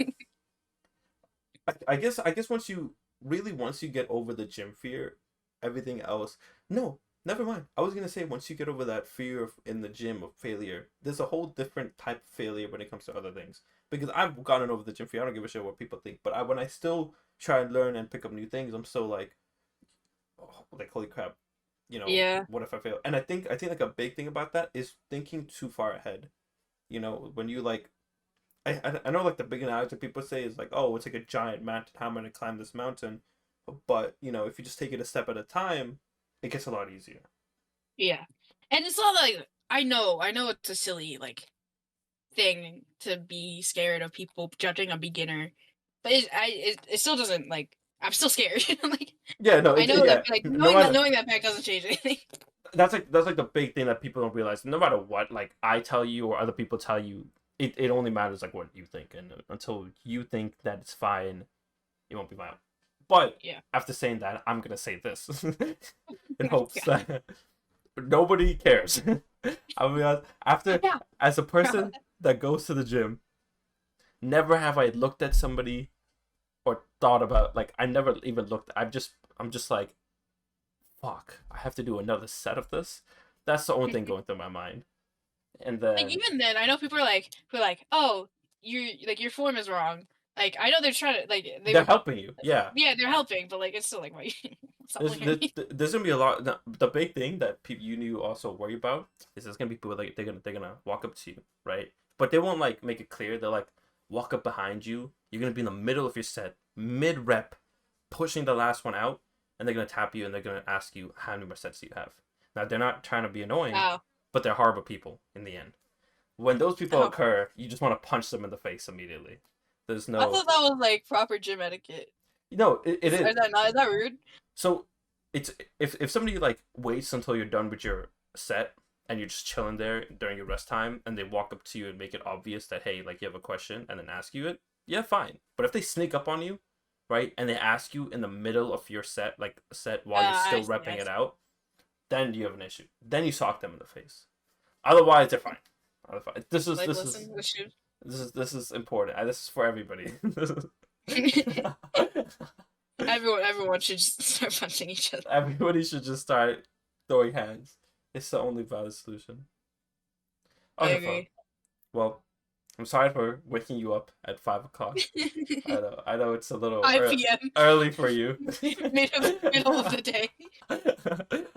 Speaker 1: I guess once you get over the gym fear, everything else. No, never mind. I was gonna say once you get over that fear of in the gym of failure, there's a whole different type of failure when it comes to other things. Because I've gotten over the gym fear. I don't give a shit what people think. But when I still try and learn and pick up new things, I'm still like, oh, like holy crap,
Speaker 2: Yeah.
Speaker 1: what if I fail? And I think like a big thing about that is thinking too far ahead. When you like I know like the big analogy people say is like, oh, it's like a giant mountain. How am I gonna climb this mountain? But if you just take it a step at a time, it gets a lot easier.
Speaker 2: Yeah. And it's not like I know it's a silly like thing to be scared of people judging a beginner, but it still doesn't like I'm still scared. Like
Speaker 1: Yeah, no,
Speaker 2: I
Speaker 1: it's
Speaker 2: know that
Speaker 1: yeah.
Speaker 2: like
Speaker 1: No matter
Speaker 2: knowing that fact doesn't change anything.
Speaker 1: that's like the big thing that people don't realize. No matter what, like I tell you or other people tell you, it only matters like what you think, and until you think that it's fine, it won't be fine. But
Speaker 2: Yeah.
Speaker 1: after saying that, I'm gonna say this in hopes
Speaker 2: Yeah.
Speaker 1: that nobody cares. I mean, after
Speaker 2: Yeah.
Speaker 1: as a person that goes to the gym, never have I looked at somebody or thought about like I never even looked. I'm just like, fuck, I have to do another set of this. That's the only thing going through my mind. And
Speaker 2: Like
Speaker 1: then
Speaker 2: even then, I know people are like oh, your form is wrong. Like I know they're trying to like they
Speaker 1: they're
Speaker 2: were
Speaker 1: helping you, yeah.
Speaker 2: yeah they're helping, but like it's still like why stop looking at me.
Speaker 1: There's gonna be a lot. The big thing that people you also worry about is there's gonna be people like they're gonna walk up to you, right? But they won't like make it clear. They're like, walk up behind you. You're gonna be in the middle of your set, mid rep, pushing the last one out, and they're gonna tap you and they're gonna ask you how many more sets do you have. Now they're not trying to be annoying,
Speaker 2: Oh.
Speaker 1: but they're horrible people in the end. When those people
Speaker 2: Oh.
Speaker 1: occur, you just want to punch them in the face immediately. There's
Speaker 2: I
Speaker 1: no,
Speaker 2: thought that was like proper gym etiquette.
Speaker 1: it is.
Speaker 2: Is that not? Is that rude?
Speaker 1: So it's if somebody like waits until you're done with your set and you're just chilling there during your rest time and they walk up to you and make it obvious that hey, like you have a question and then ask you it, yeah, fine. But if they sneak up on you, right, and they ask you in the middle of your set, like set while you're still repping it out, then you have an issue. Then you sock them in the face. Otherwise, they're fine. This is
Speaker 2: Like,
Speaker 1: this
Speaker 2: listen,
Speaker 1: is this is important. This is for everybody.
Speaker 2: everyone should just start punching each other.
Speaker 1: Everybody should just start throwing hands. It's the only valid solution.
Speaker 2: I
Speaker 1: Okay,
Speaker 2: agree.
Speaker 1: well, I'm sorry for waking you up at 5 o'clock. I know it's a little
Speaker 2: 5 p.m.
Speaker 1: early for you.
Speaker 2: middle of the day.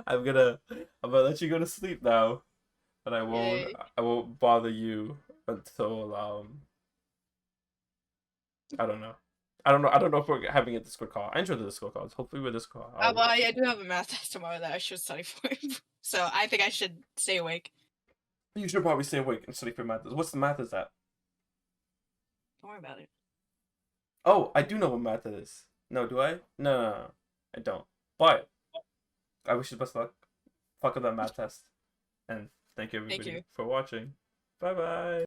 Speaker 1: I'm gonna let you go to sleep now, and I won't bother you until I don't know. I don't know if we're having a Discord call. I enjoy the Discord calls. Hopefully we're Discord.
Speaker 2: Well, I do have a math test tomorrow that I should study for, so I think I should stay awake.
Speaker 1: You should probably stay awake and study for math. What's the math is that?
Speaker 2: Don't worry about it.
Speaker 1: Oh, I do know what math is. No, do I? No, I don't. But I wish you the best luck. Fuck with that math test. And thank you everybody for watching. Bye bye.